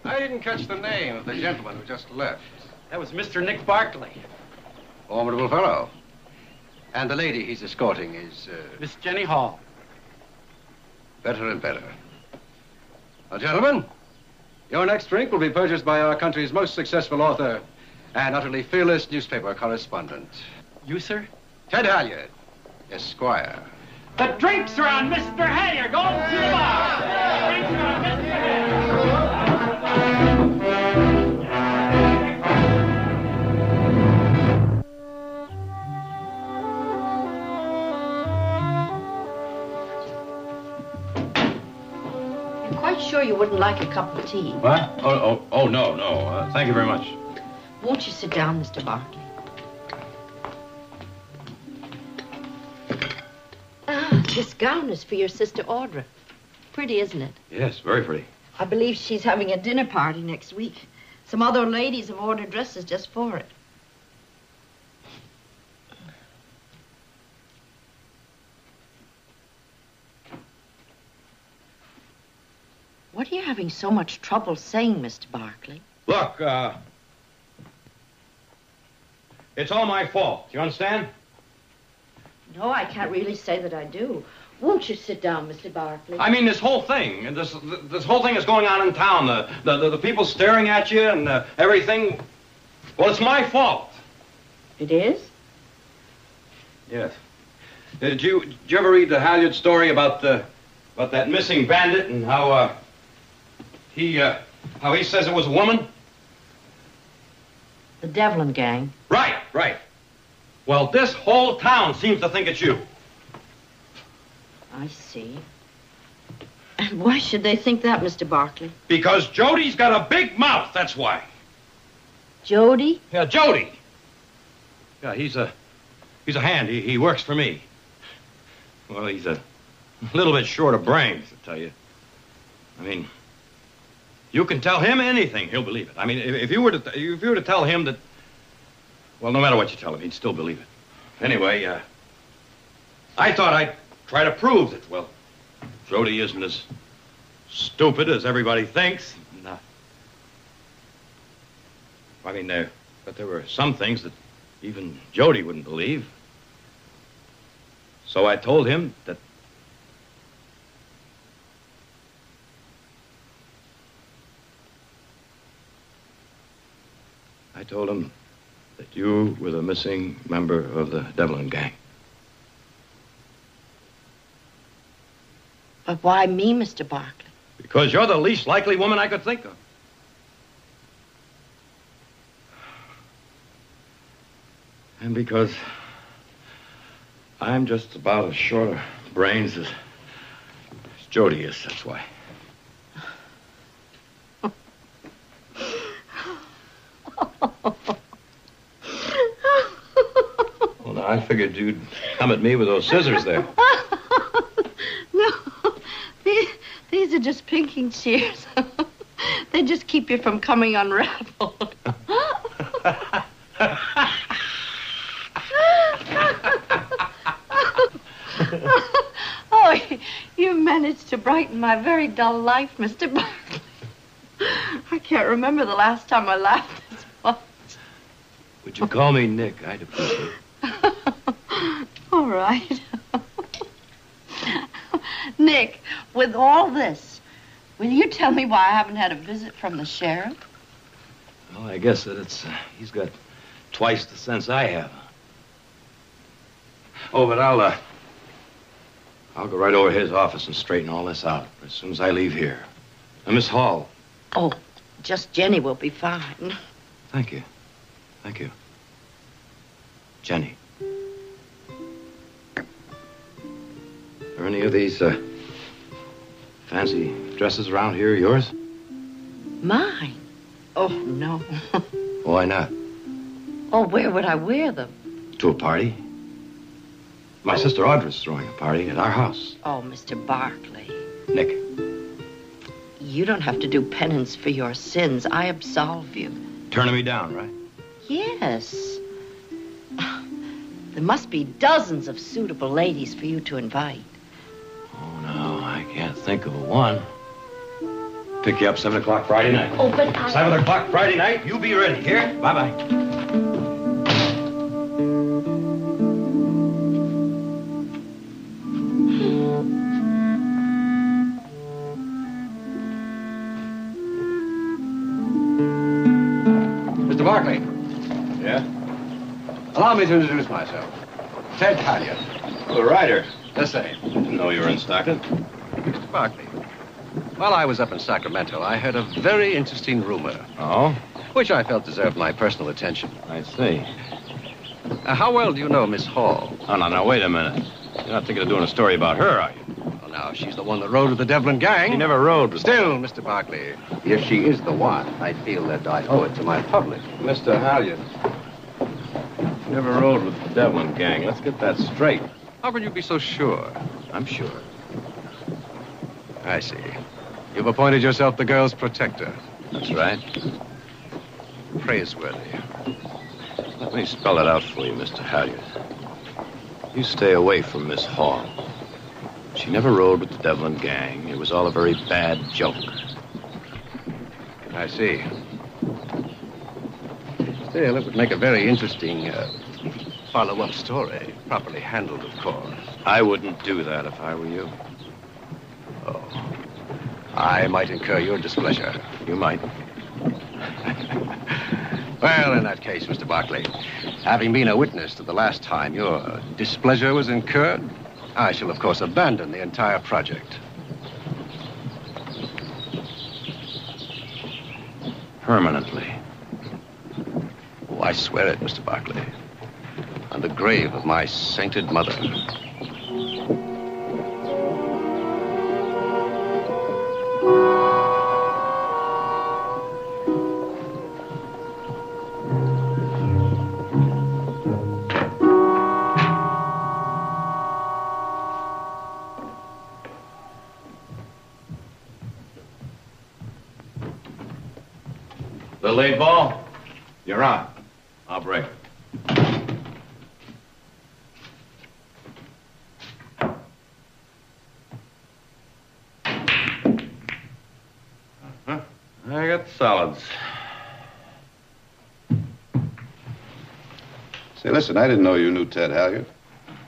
I didn't catch the name of the gentleman who just left. That was Mr. Nick Barkley. Formidable fellow. And the lady he's escorting is, Miss Jenny Hall. Better and better. Now, gentlemen, your next drink will be purchased by our country's most successful author and utterly fearless newspaper correspondent. You, sir? Ted Halyard, Esquire. The drinks are on Mr. Halyard. Go to the bar. The drinks are on Mr. Halyard. Quite sure you wouldn't like a cup of tea. What? No. Thank you very much. Won't you sit down, Mr. Barkley? This gown is for your sister Audra. Pretty, isn't it? Yes, very pretty. I believe she's having a dinner party next week. Some other ladies have ordered dresses just for it. What are you having so much trouble saying, Mr. Barkley? Look, it's all my fault. You understand? No, I can't really say that I do. Won't you sit down, Mr. Barkley? I mean, this whole thing. This whole thing is going on in town. The people staring at you and everything. Well, it's my fault. It is? Yes. Did you ever read the Halyard story about that missing bandit and how he says it was a woman? The Devlin gang. Right. Well, this whole town seems to think it's you. I see. And why should they think that, Mr. Barkley? Because Jody's got a big mouth, that's why. Jody? Yeah, Jody. Yeah, he's a hand. He works for me. Well, he's a little bit short of brains, to tell you. I mean, you can tell him anything, he'll believe it. I mean, if you were to tell him that, well, no matter what you tell him, he'd still believe it. Anyway, I thought I'd try to prove that, well, Jody isn't as stupid as everybody thinks. No. I mean, but there were some things that even Jody wouldn't believe. So I told him that... I told him that you were the missing member of the Devlin gang. But why me, Mr. Barkley? Because you're the least likely woman I could think of. And because I'm just about as short of brains as Jody is, that's why. Well, now, I figured you'd come at me with those scissors there. No, these are just pinking shears. They just keep you from coming unraveled. Oh, you managed to brighten my very dull life, Mr. Barkley. I can't remember the last time I laughed this much. Would you call me Nick? I'd appreciate it. All right. Nick, with all this, will you tell me why I haven't had a visit from the sheriff? Well, I guess that he's got twice the sense I have. Oh, but I'll go right over to his office and straighten all this out as soon as I leave here. Now, Miss Hall. Oh, just Jenny will be fine. Thank you. Thank you. Jenny. Are any of these fancy dresses around here yours? Mine? Oh, no. Why not? Oh, where would I wear them? To a party. My sister Audra's throwing a party at our house. Oh, Mr. Barkley. Nick. You don't have to do penance for your sins. I absolve you. Turning me down, right? Yes. There must be dozens of suitable ladies for you to invite. Oh, no, I can't think of one. Pick you up 7 o'clock Friday night. Oh, but I... 7 o'clock Friday night, you be ready. Here, bye-bye. Mr. Barkley. Yeah? Allow me to introduce myself. Ted Halyard. The writer. The same. Didn't know you were in Stockton. Mr. Barkley, while I was up in Sacramento, I heard a very interesting rumor. Oh? Which I felt deserved my personal attention. I see. How well do you know Miss Hall? Oh, no, wait a minute. You're not thinking of doing a story about her, are you? Well, now, she's the one that rode with the Devlin gang. She never rode with... Still, Mr. Barkley, if she is the one, I feel that I owe it to my public. Mr. Halyard. She never rode with the Devlin gang. Let's get that straight. How can you be so sure? I'm sure. I see. You've appointed yourself the girl's protector. That's right. Praiseworthy. Let me spell it out for you, Mr. Halyard. You stay away from Miss Hall. She never rode with the Devlin gang. It was all a very bad joke. I see. Still, it would make a very interesting follow-up story. Properly handled, of course. I wouldn't do that if I were you. Oh. I might incur your displeasure. You might. Well, in that case, Mr. Barkley, having been a witness to the last time your displeasure was incurred, I shall, of course, abandon the entire project. Permanently. Oh, I swear it, Mr. Barkley. On the grave of my sainted mother. The late ball? You're on. I'll break it. I got solids. Say, listen, I didn't know you knew Ted Halyard.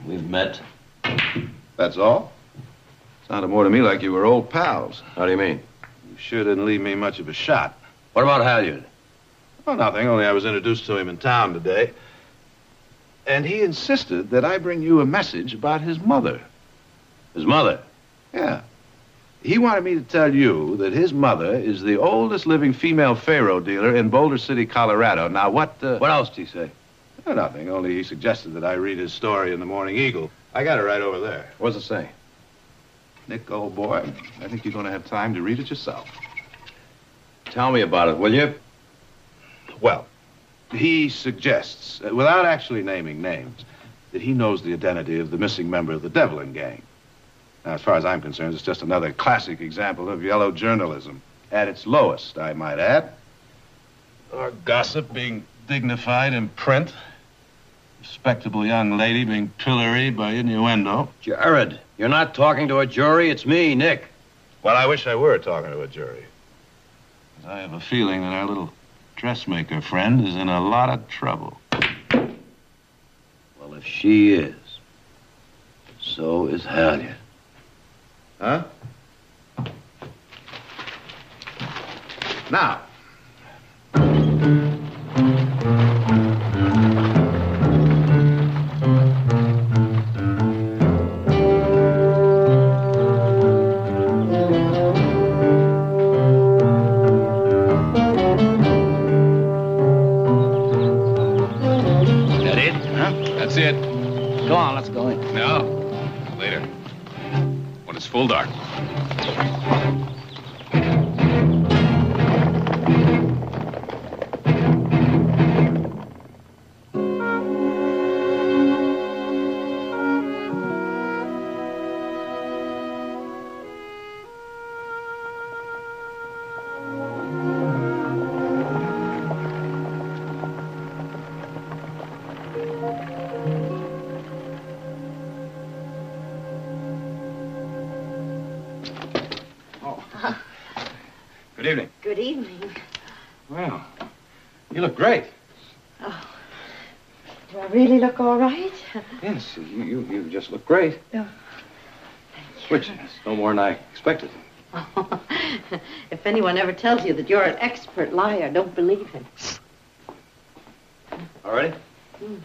We've met. That's all? Sounded more to me like you were old pals. How do you mean? You sure didn't leave me much of a shot. What about Halyard? Oh, nothing, only I was introduced to him in town today. And he insisted that I bring you a message about his mother. His mother? Yeah. He wanted me to tell you that his mother is the oldest living female faro dealer in Boulder City, Colorado. Now, what else did he say? Oh, nothing, only he suggested that I read his story in the Morning Eagle. I got it right over there. What does it say? Nick, old boy, I think you're going to have time to read it yourself. Tell me about it, will you? Well, he suggests, without actually naming names, that he knows the identity of the missing member of the Devlin gang. Now, as far as I'm concerned, it's just another classic example of yellow journalism. At its lowest, I might add. Or gossip being dignified in print. Respectable young lady being pilloried by innuendo. Jared, you're not talking to a jury. It's me, Nick. Well, I wish I were talking to a jury. 'Cause I have a feeling that our little dressmaker friend is in a lot of trouble. Well, if she is, so is Halyard. Huh? Now. That it? Huh? That's it. Go on, let's go in. No. Later. When it's full dark. Good evening. Good evening. Well, you look great. Oh, do I really look all right? Yes, you just look great. Oh, Which is no more than I expected. oh. If anyone ever tells you that you're an expert liar, don't believe him. All ready? Mm.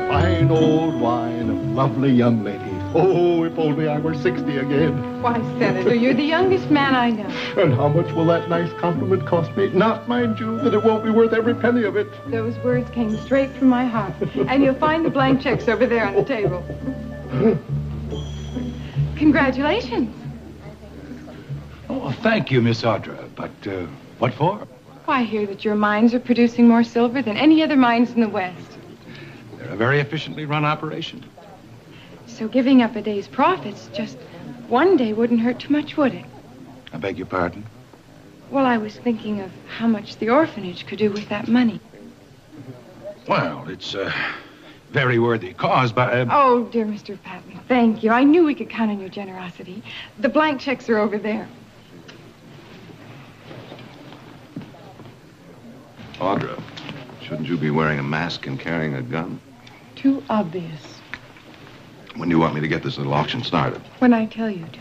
Fine old wine of lovely young lady. Oh, if only I were 60 again. Why, Senator, you're the youngest man I know. And how much will that nice compliment cost me? Not, mind you, that it won't be worth every penny of it. Those words came straight from my heart. And you'll find the blank checks over there on the table. Congratulations. Oh, thank you, Miss Audra. But what for? Why, I hear that your mines are producing more silver than any other mines in the West. They're a very efficiently run operation. So giving up a day's profits just one day wouldn't hurt too much, would it? I beg your pardon? Well, I was thinking of how much the orphanage could do with that money. Well, it's a very worthy cause, but... Oh, dear Mr. Patton, thank you. I knew we could count on your generosity. The blank checks are over there. Audra, shouldn't you be wearing a mask and carrying a gun? Too obvious. When do you want me to get this little auction started? When I tell you to.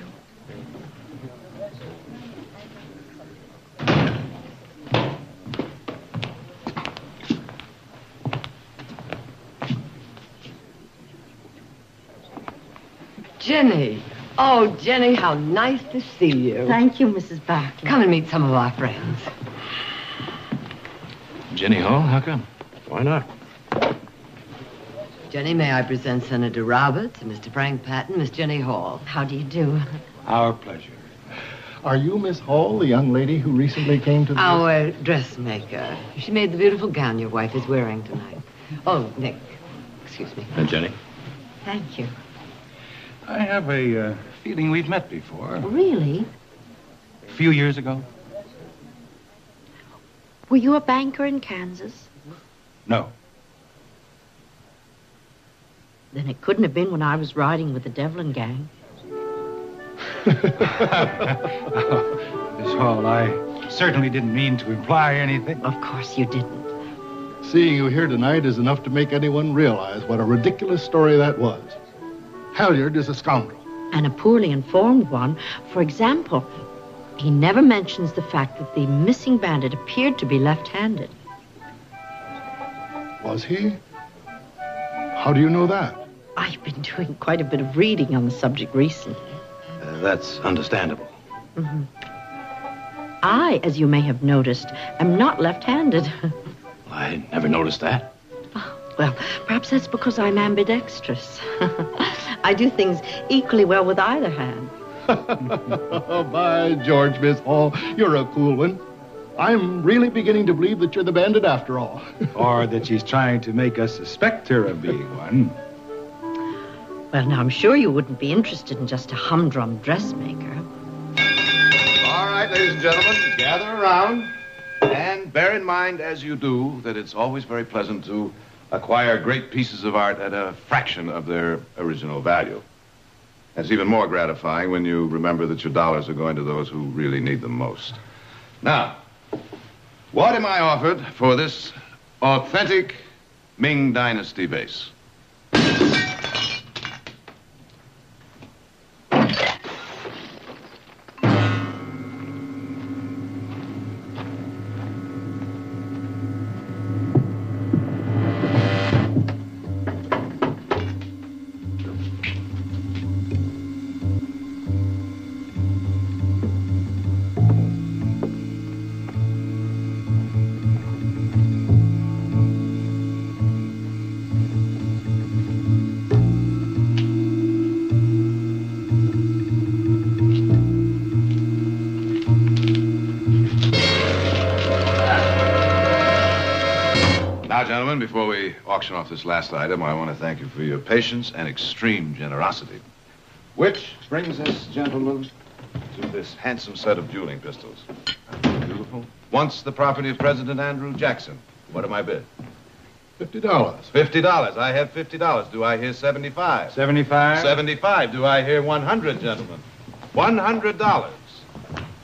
Jenny. Oh, Jenny, how nice to see you. Thank you, Mrs. Barkley. Come and meet some of our friends. Jenny Hall, how come? Why not? Jenny, may I present Senator Roberts and Mr. Frank Patton, Miss Jenny Hall. How do you do? Our pleasure. Are you Miss Hall, the young lady who recently came to the... Our dressmaker. She made the beautiful gown your wife is wearing tonight. Oh, Nick. Excuse me. Jenny? Thank you. I have a feeling we've met before. Really? A few years ago? Were you a banker in Kansas? No. Then it couldn't have been when I was riding with the Devlin gang. Miss Hall, I certainly didn't mean to imply anything. Of course you didn't. Seeing you here tonight is enough to make anyone realize what a ridiculous story that was. Halyard is a scoundrel. And a poorly informed one. For example, he never mentions the fact that the missing bandit appeared to be left-handed. Was he? How do you know that? I've been doing quite a bit of reading on the subject recently. That's understandable. Mm-hmm. I, as you may have noticed, am not left-handed. I never noticed that. Well, perhaps that's because I'm ambidextrous. I do things equally well with either hand. By George, Miss Hall, you're a cool one. I'm really beginning to believe that you're the bandit after all. Or that she's trying to make us suspect her of being one. Well, now, I'm sure you wouldn't be interested in just a humdrum dressmaker. All right, ladies and gentlemen, gather around. And bear in mind, as you do, that it's always very pleasant to acquire great pieces of art at a fraction of their original value. It's even more gratifying when you remember that your dollars are going to those who really need them most. Now, what am I offered for this authentic Ming Dynasty vase? Now, gentlemen, before we auction off this last item, I want to thank you for your patience and extreme generosity. Which brings us, gentlemen, to this handsome set of dueling pistols. Beautiful. Once the property of President Andrew Jackson. What am I bid? $50. $50. I have $50. Do I hear 75? 75? 75. Do I hear 100, gentlemen? $100.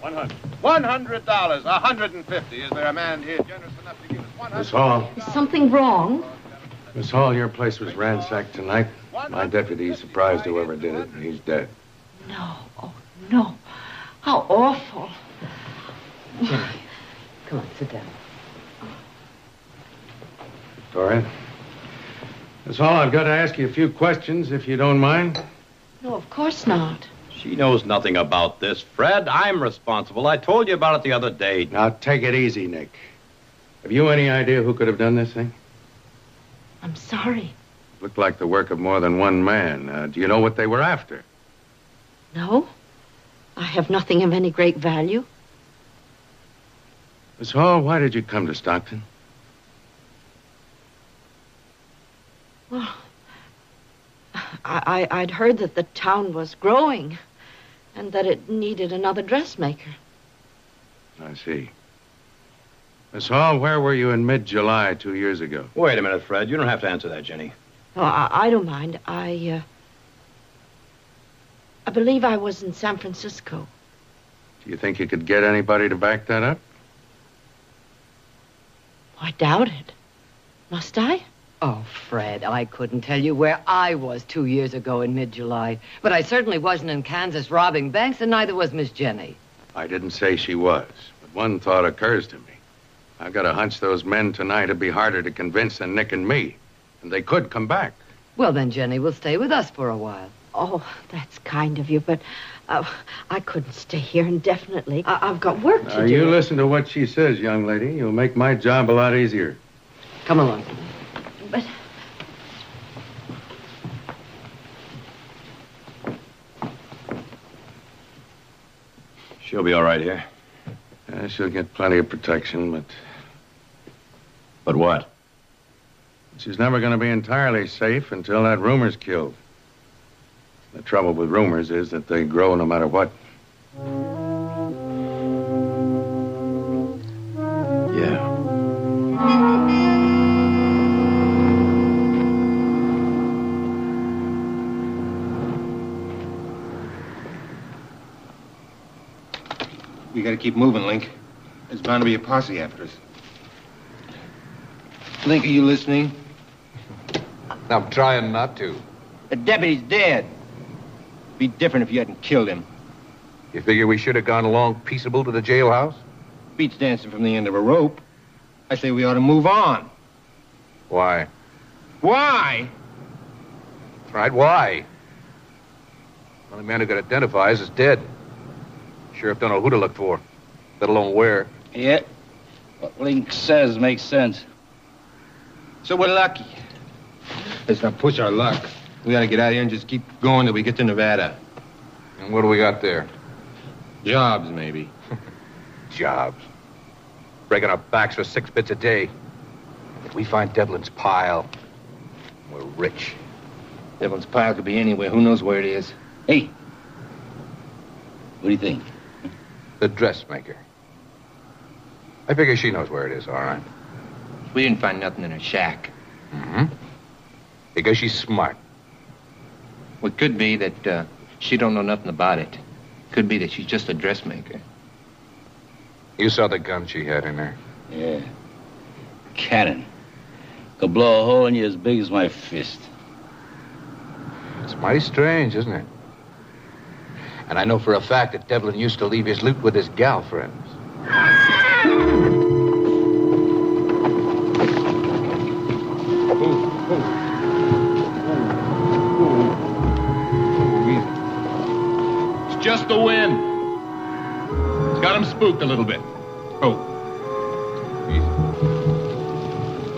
100. $100. 150. Is there a man here generous enough to give us 100? Miss Hall. Is something wrong? Miss Hall, your place was ransacked tonight. My deputy surprised whoever did it. He's dead. No. Oh, no. How awful. Come on, sit down. Victoria. Miss Hall, I've got to ask you a few questions, if you don't mind. No, of course not. She knows nothing about this, Fred. I'm responsible. I told you about it the other day. Now, take it easy, Nick. Have you any idea who could have done this thing? I'm sorry. Looked like the work of more than one man. Do you know what they were after? No. I have nothing of any great value. Miss Hall, why did you come to Stockton? Well, I'd heard that the town was growing and that it needed another dressmaker. I see. Miss Hall, where were you in mid-July 2 years ago? Wait a minute, Fred. You don't have to answer that, Jenny. Oh, I don't mind. I believe I was in San Francisco. Do you think you could get anybody to back that up? I doubt it. Must I? Oh, Fred, I couldn't tell you where I was 2 years ago in mid-July. But I certainly wasn't in Kansas robbing banks, and neither was Miss Jenny. I didn't say she was, but one thought occurs to me. I've got a hunch those men tonight would be harder to convince than Nick and me. And they could come back. Well, then Jenny will stay with us for a while. Oh, that's kind of you, but I couldn't stay here indefinitely. I've got work to do. You listen to what she says, young lady. You'll make my job a lot easier. Come along. But... She'll be all right here. She'll get plenty of protection, but... But what? She's never going to be entirely safe until that rumor's killed. The trouble with rumors is that they grow no matter what. Yeah. We gotta keep moving, Link. There's bound to be a posse after us. Link, are you listening? I'm trying not to. The deputy's dead. Be different if you hadn't killed him. You figure we should have gone along peaceable to the jailhouse? Beats dancing from the end of a rope. I say we ought to move on. Why? Why? That's right, why? The only man who could identify us is dead. Sheriff don't know who to look for, let alone where. Yeah. What Link says makes sense. So we're lucky. Let's not push our luck. We gotta get out of here and just keep going till we get to Nevada. And what do we got there? Jobs, maybe. Jobs. Breaking our backs for 6 bits a day. If we find Devlin's pile, we're rich. Devlin's pile could be anywhere. Who knows where it is? Hey. What do you think? The dressmaker. I figure she knows where it is, all right. We didn't find nothing in her shack. Mm-hmm. Because she's smart. Well, it could be that she don't know nothing about it. Could be that she's just a dressmaker. You saw the gun she had in there. Yeah. Cannon. Could blow a hole in you as big as my fist. It's mighty strange, isn't it? And I know for a fact that Devlin used to leave his loot with his gal friends. It's just the wind. It's got him spooked a little bit. Oh. Easy.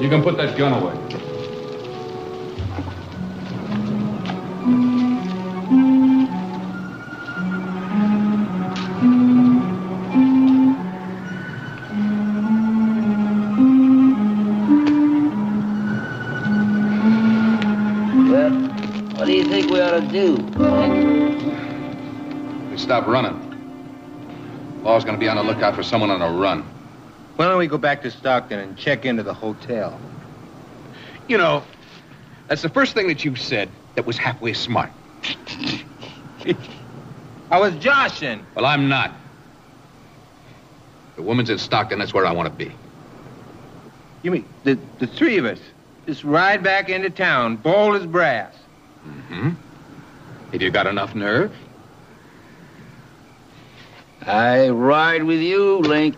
You can put that gun away. What do you think we ought to do? We stop running. Law's gonna be on the lookout for someone on a run. Why don't we go back to Stockton and check into the hotel? You know, that's the first thing that you said that was halfway smart. I was joshing. Well, I'm not. The woman's in Stockton, that's where I want to be. You mean the three of us? Just ride back into town, bold as brass. Mm-hmm. Have you got enough nerve? I ride with you, Link.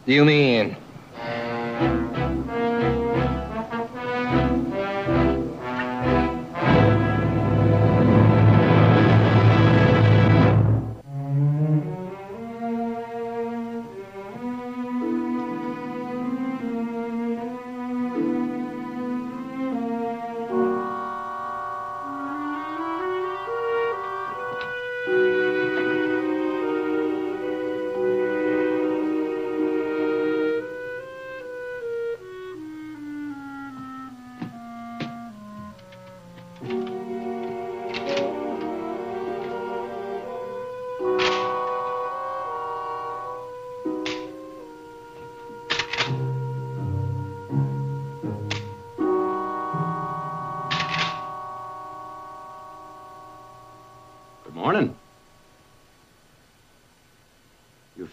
Deal me in.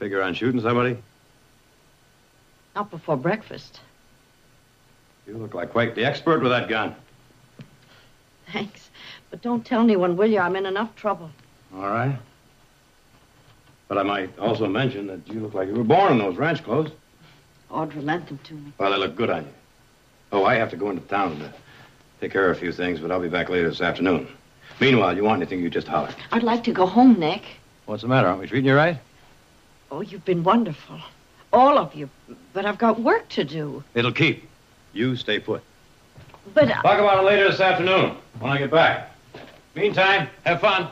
figure on shooting somebody? Not before breakfast. You look like quite the expert with that gun. Thanks. But don't tell anyone, will you? I'm in enough trouble. All right. But I might also mention that you look like you were born in those ranch clothes. Audra lent them to me. Well, they look good on you. Oh, I have to go into town to take care of a few things, but I'll be back later this afternoon. Meanwhile, you want anything, you just holler. I'd like to go home, Nick. What's the matter? Aren't we treating you right? Oh, you've been wonderful. All of you. But I've got work to do. It'll keep. You stay put. But Talk about it later this afternoon when I get back. Meantime, have fun.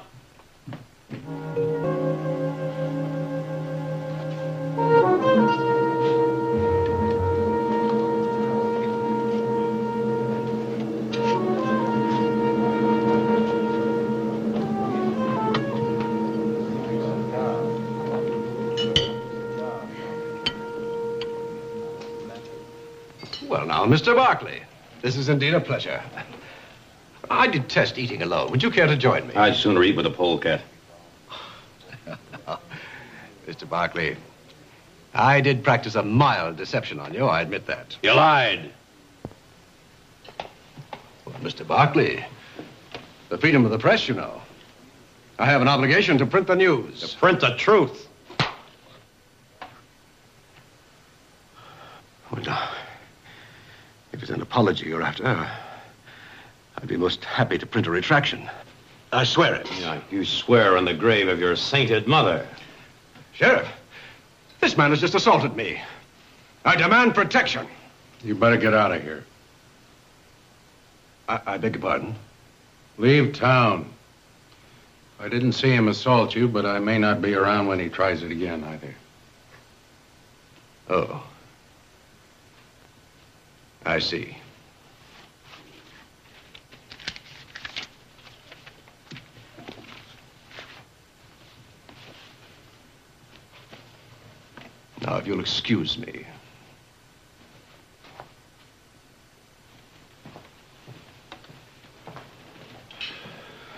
Well, now, Mr. Barkley, this is indeed a pleasure. I detest eating alone. Would you care to join me? I'd sooner eat with a polecat. Mr. Barkley, I did practice a mild deception on you, I admit that. You lied. Well, Mr. Barkley, the freedom of the press, you know. I have an obligation to print the news. To print the truth. Well, now, if it's an apology you're after, I'd be most happy to print a retraction. I swear it. Yeah, you swear on the grave of your sainted mother. Sheriff, this man has just assaulted me. I demand protection. You better get out of here. I beg your pardon? Leave town. I didn't see him assault you, but I may not be around when he tries it again either. Oh. I see. Now, if you'll excuse me.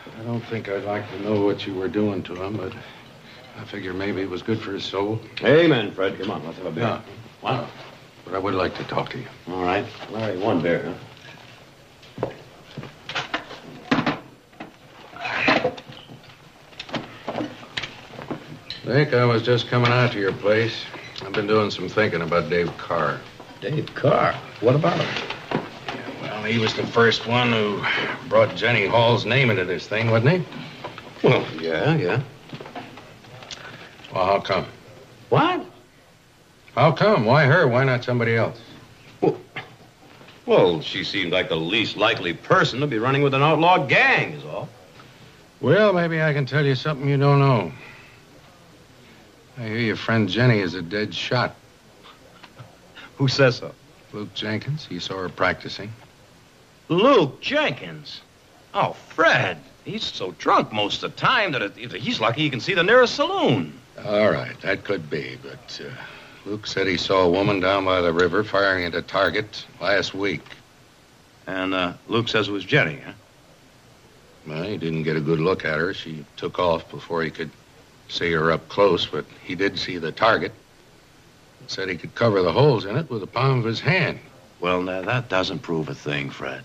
I don't think I'd like to know what you were doing to him, but I figure maybe it was good for his soul. Amen, Fred. Come on, let's have a beer. Yeah. Wow. But I would like to talk to you. All right. Larry, one beer, huh? Nick, I was just coming out to your place. I've been doing some thinking about Dave Carr. Dave Carr? What about him? Well, he was the first one who brought Jenny Hall's name into this thing, wasn't he? Well, yeah. Well, how come? What? How come? Why her? Why not somebody else? Well, she seemed like the least likely person to be running with an outlaw gang, is all. Well, maybe I can tell you something you don't know. I hear your friend Jenny is a dead shot. Who says so? Luke Jenkins. He saw her practicing. Luke Jenkins? Oh, Fred. He's so drunk most of the time that if he's lucky, he can see the nearest saloon. All right, that could be, but Luke said he saw a woman down by the river firing at a target last week. And Luke says it was Jenny, huh? Well, he didn't get a good look at her. She took off before he could see her up close, but he did see the target. Said he could cover the holes in it with the palm of his hand. Well, now, that doesn't prove a thing, Fred.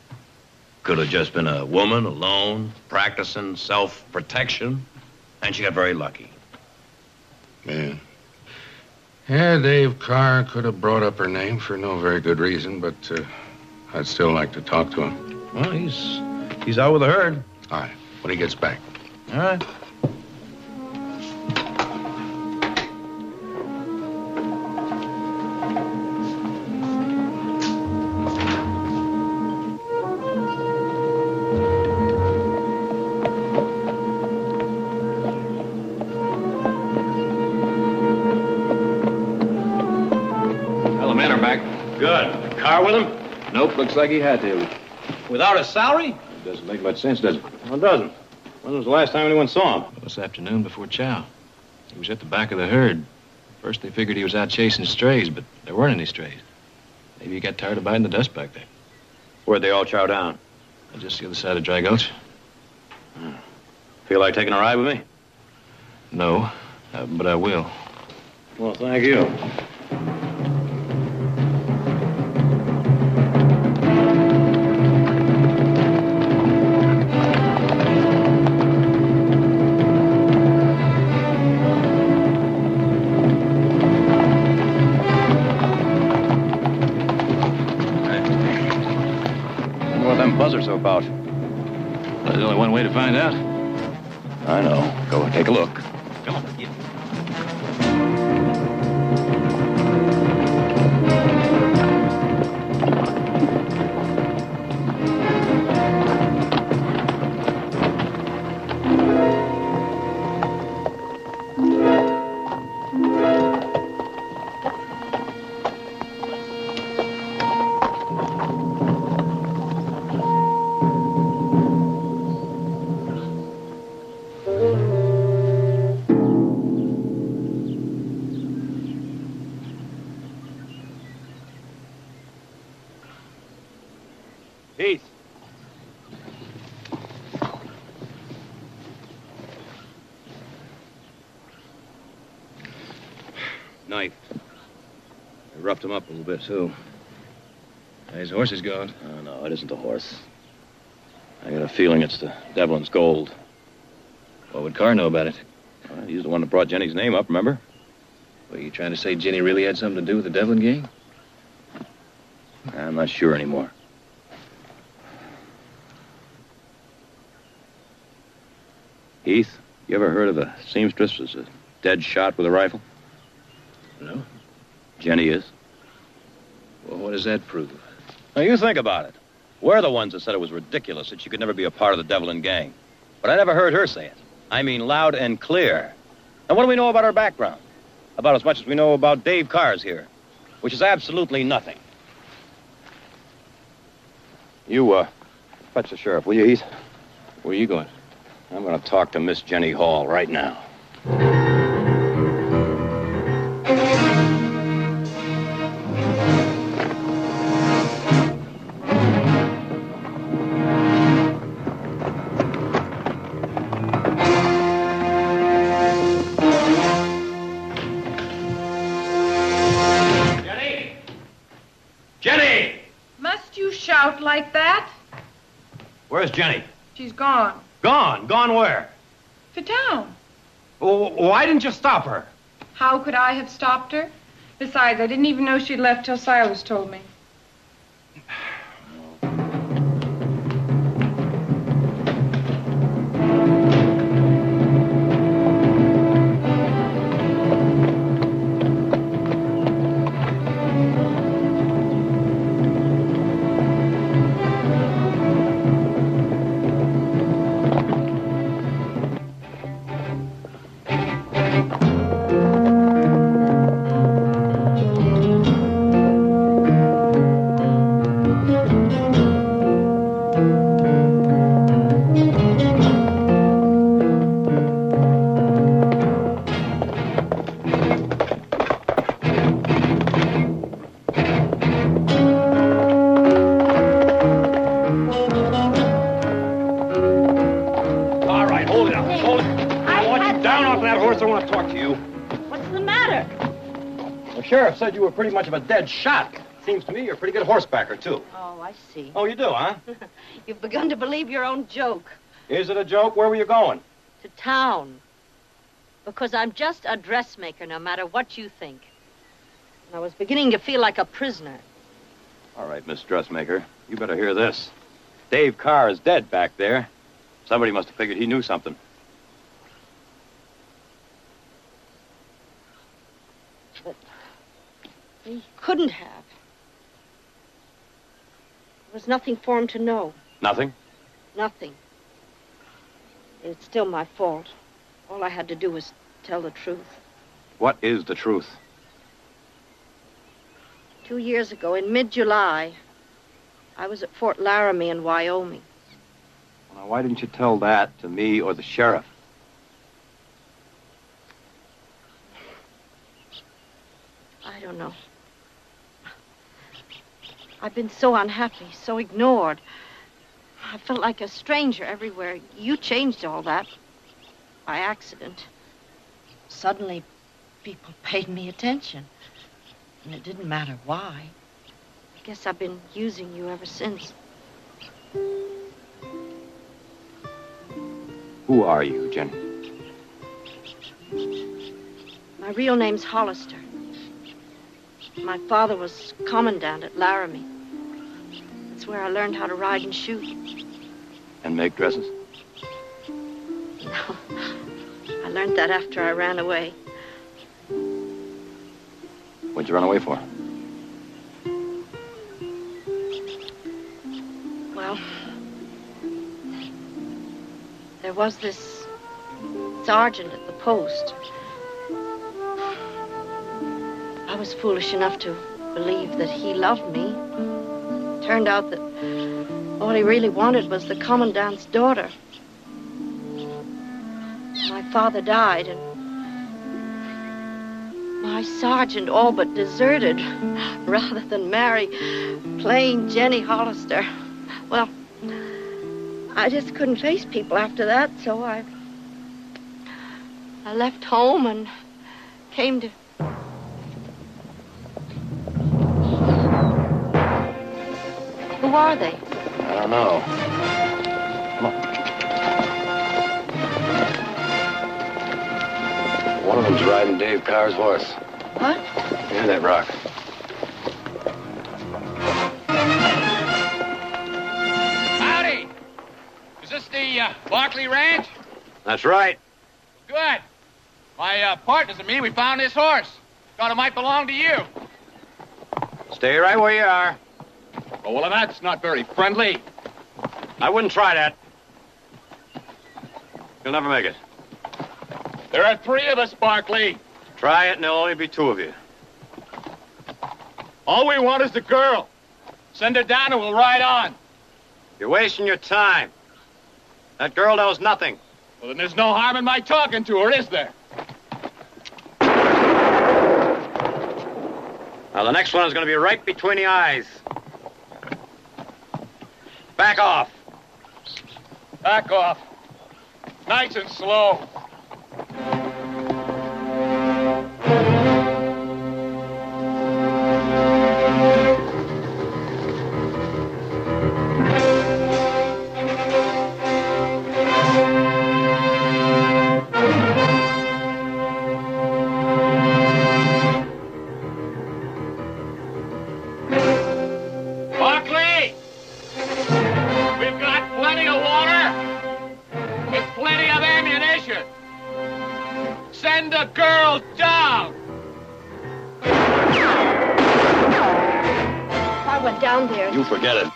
Could have just been a woman alone, practicing self-protection, and she got very lucky. Yeah. Yeah, Dave Carr could have brought up her name for no very good reason, but I'd still like to talk to him. Well, he's out with the herd. All right, when he gets back. All right. Good. Car with him? Nope, looks like he had to. Without a salary? It doesn't make much sense, does it? Well, it doesn't. When was the last time anyone saw him? Well, this afternoon before chow. He was at the back of the herd. First they figured he was out chasing strays, but there weren't any strays. Maybe he got tired of biting the dust back there. Where'd they all chow down? Just the other side of Dry Gulch. Feel like taking a ride with me? No, but I will. Well, thank you. What them buzzards are about? There's only one way to find out. I know. Go and take a look. Come on. Heath. Knife. I roughed him up a little bit, too. His horse is gone. Oh, no, it isn't the horse. I got a feeling it's the Devlin's gold. What would Carr know about it? Well, he's the one that brought Jenny's name up, remember? Were you trying to say Jenny really had something to do with the Devlin gang? I'm not sure anymore. Heath, you ever heard of a seamstress who's a dead shot with a rifle? No. Jenny is. Well, what does that prove? Now, you think about it. We're the ones that said it was ridiculous that she could never be a part of the Devlin gang. But I never heard her say it. I mean, loud and clear. And what do we know about her background? About as much as we know about Dave Carr's here, which is absolutely nothing. You, fetch the sheriff, will you, Heath? Where are you going? I'm going to talk to Miss Jenny Hall right now. Jenny! Jenny! Must you shout like that? Where's Jenny? She's gone. Gone? Gone where? To town. Well, why didn't you stop her? How could I have stopped her? Besides, I didn't even know she'd left till Silas told me. Sheriff said you were pretty much of a dead shot. Seems to me you're a pretty good horsebacker, too. Oh, I see. Oh, you do, huh? You've begun to believe your own joke. Is it a joke? Where were you going? To town. Because I'm just a dressmaker, no matter what you think. And I was beginning to feel like a prisoner. All right, Miss Dressmaker. You better hear this. Dave Carr is dead back there. Somebody must have figured he knew something. But he couldn't have. There was nothing for him to know. Nothing? Nothing. And it's still my fault. All I had to do was tell the truth. What is the truth? 2 years ago, in mid-July, I was at Fort Laramie in Wyoming. Well, now, why didn't you tell that to me or the sheriff? I don't know. I've been so unhappy, so ignored. I felt like a stranger everywhere. You changed all that. By accident. Suddenly, People paid me attention. And it didn't matter why. I guess I've been using you ever since. Who are you, Jenny? My real name's Hollister. My father was commandant at Laramie. That's where I learned how to ride and shoot. And make dresses? No. I learned that after I ran away. What'd you run away for? Well, there was this sergeant at the post. I was foolish enough to believe that he loved me. Turned out that all he really wanted was the commandant's daughter. My father died, and my sergeant all but deserted rather than marry plain Jenny Hollister. Well, I just couldn't face people after that, so I left home and came to... Who are they? I don't know. Come on. One of them's riding Dave Carr's horse. What? Near that rock. Howdy! Is this the Barkley Ranch? That's right. Good. My partners and me, we found this horse. Thought it might belong to you. Stay right where you are. Oh, well, that's not very friendly. I wouldn't try that. You'll never make it. There are 3 of us, Barkley. Try it and there'll only be 2 of you. All we want is the girl. Send her down and we'll ride on. You're wasting your time. That girl knows nothing. Well, then there's no harm in my talking to her, is there? Now, the next one is going to be right between the eyes. Back off. Back off. Nice and slow. Barkley! We've got plenty of water with plenty of ammunition. Send the girl down. If I went down there... You forget it.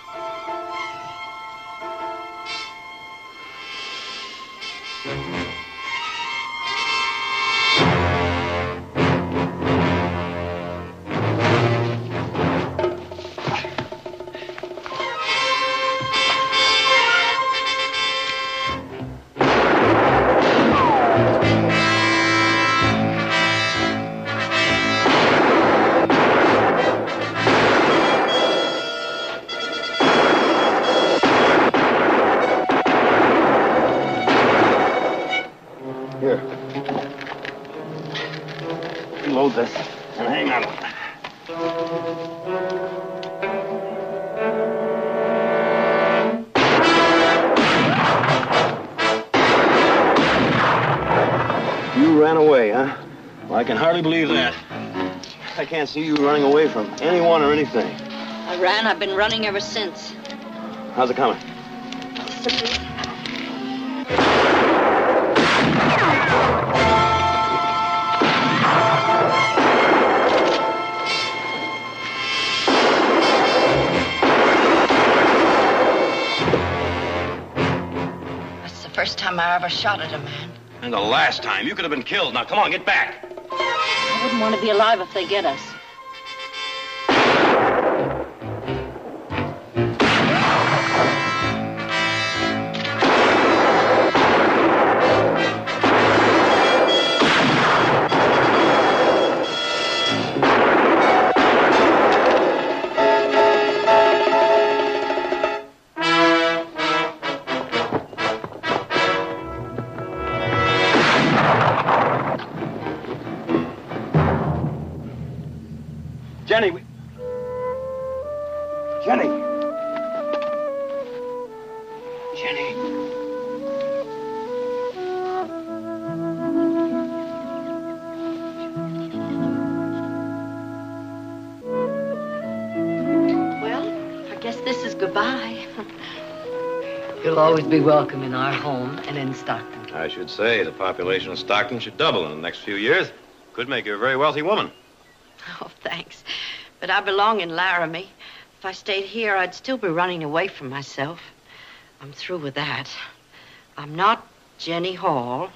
Here. Load this and hang on. You ran away, huh? Well, I can hardly believe that. I can't see you running away from anyone or anything. I ran. I've been running ever since. How's it coming? Simply... First time I ever shot at a man. And the last time. You could have been killed. Now, come on, get back. I wouldn't want to be alive if they get us. Jenny, Jenny. Jenny. Well, I guess this is goodbye. You'll always be welcome in our home and in Stockton. I should say the population of Stockton should double in the next few years. Could make you a very wealthy woman. Oh, thanks. But I belong in Laramie. If I stayed here, I'd still be running away from myself. I'm through with that. I'm not Jenny Hall,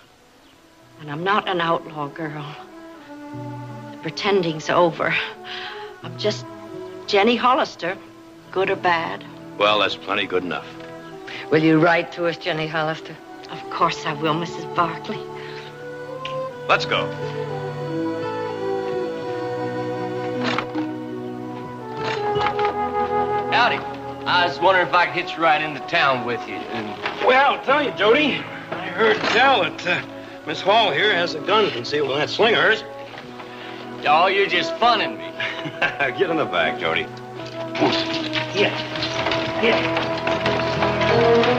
and I'm not an outlaw girl. The pretending's over. I'm just Jenny Hollister, good or bad. Well, that's plenty good enough. Will you write to us, Jenny Hollister? Of course I will, Mrs. Barkley. Let's go. Howdy. I was wondering if I could hitch a ride into town with you. Well, I'll tell you, Jody. I heard tell that Miss Hall here has a gun concealed in that sling of hers. Oh, you're just funning me. Get in the back, Jody. Here. Here.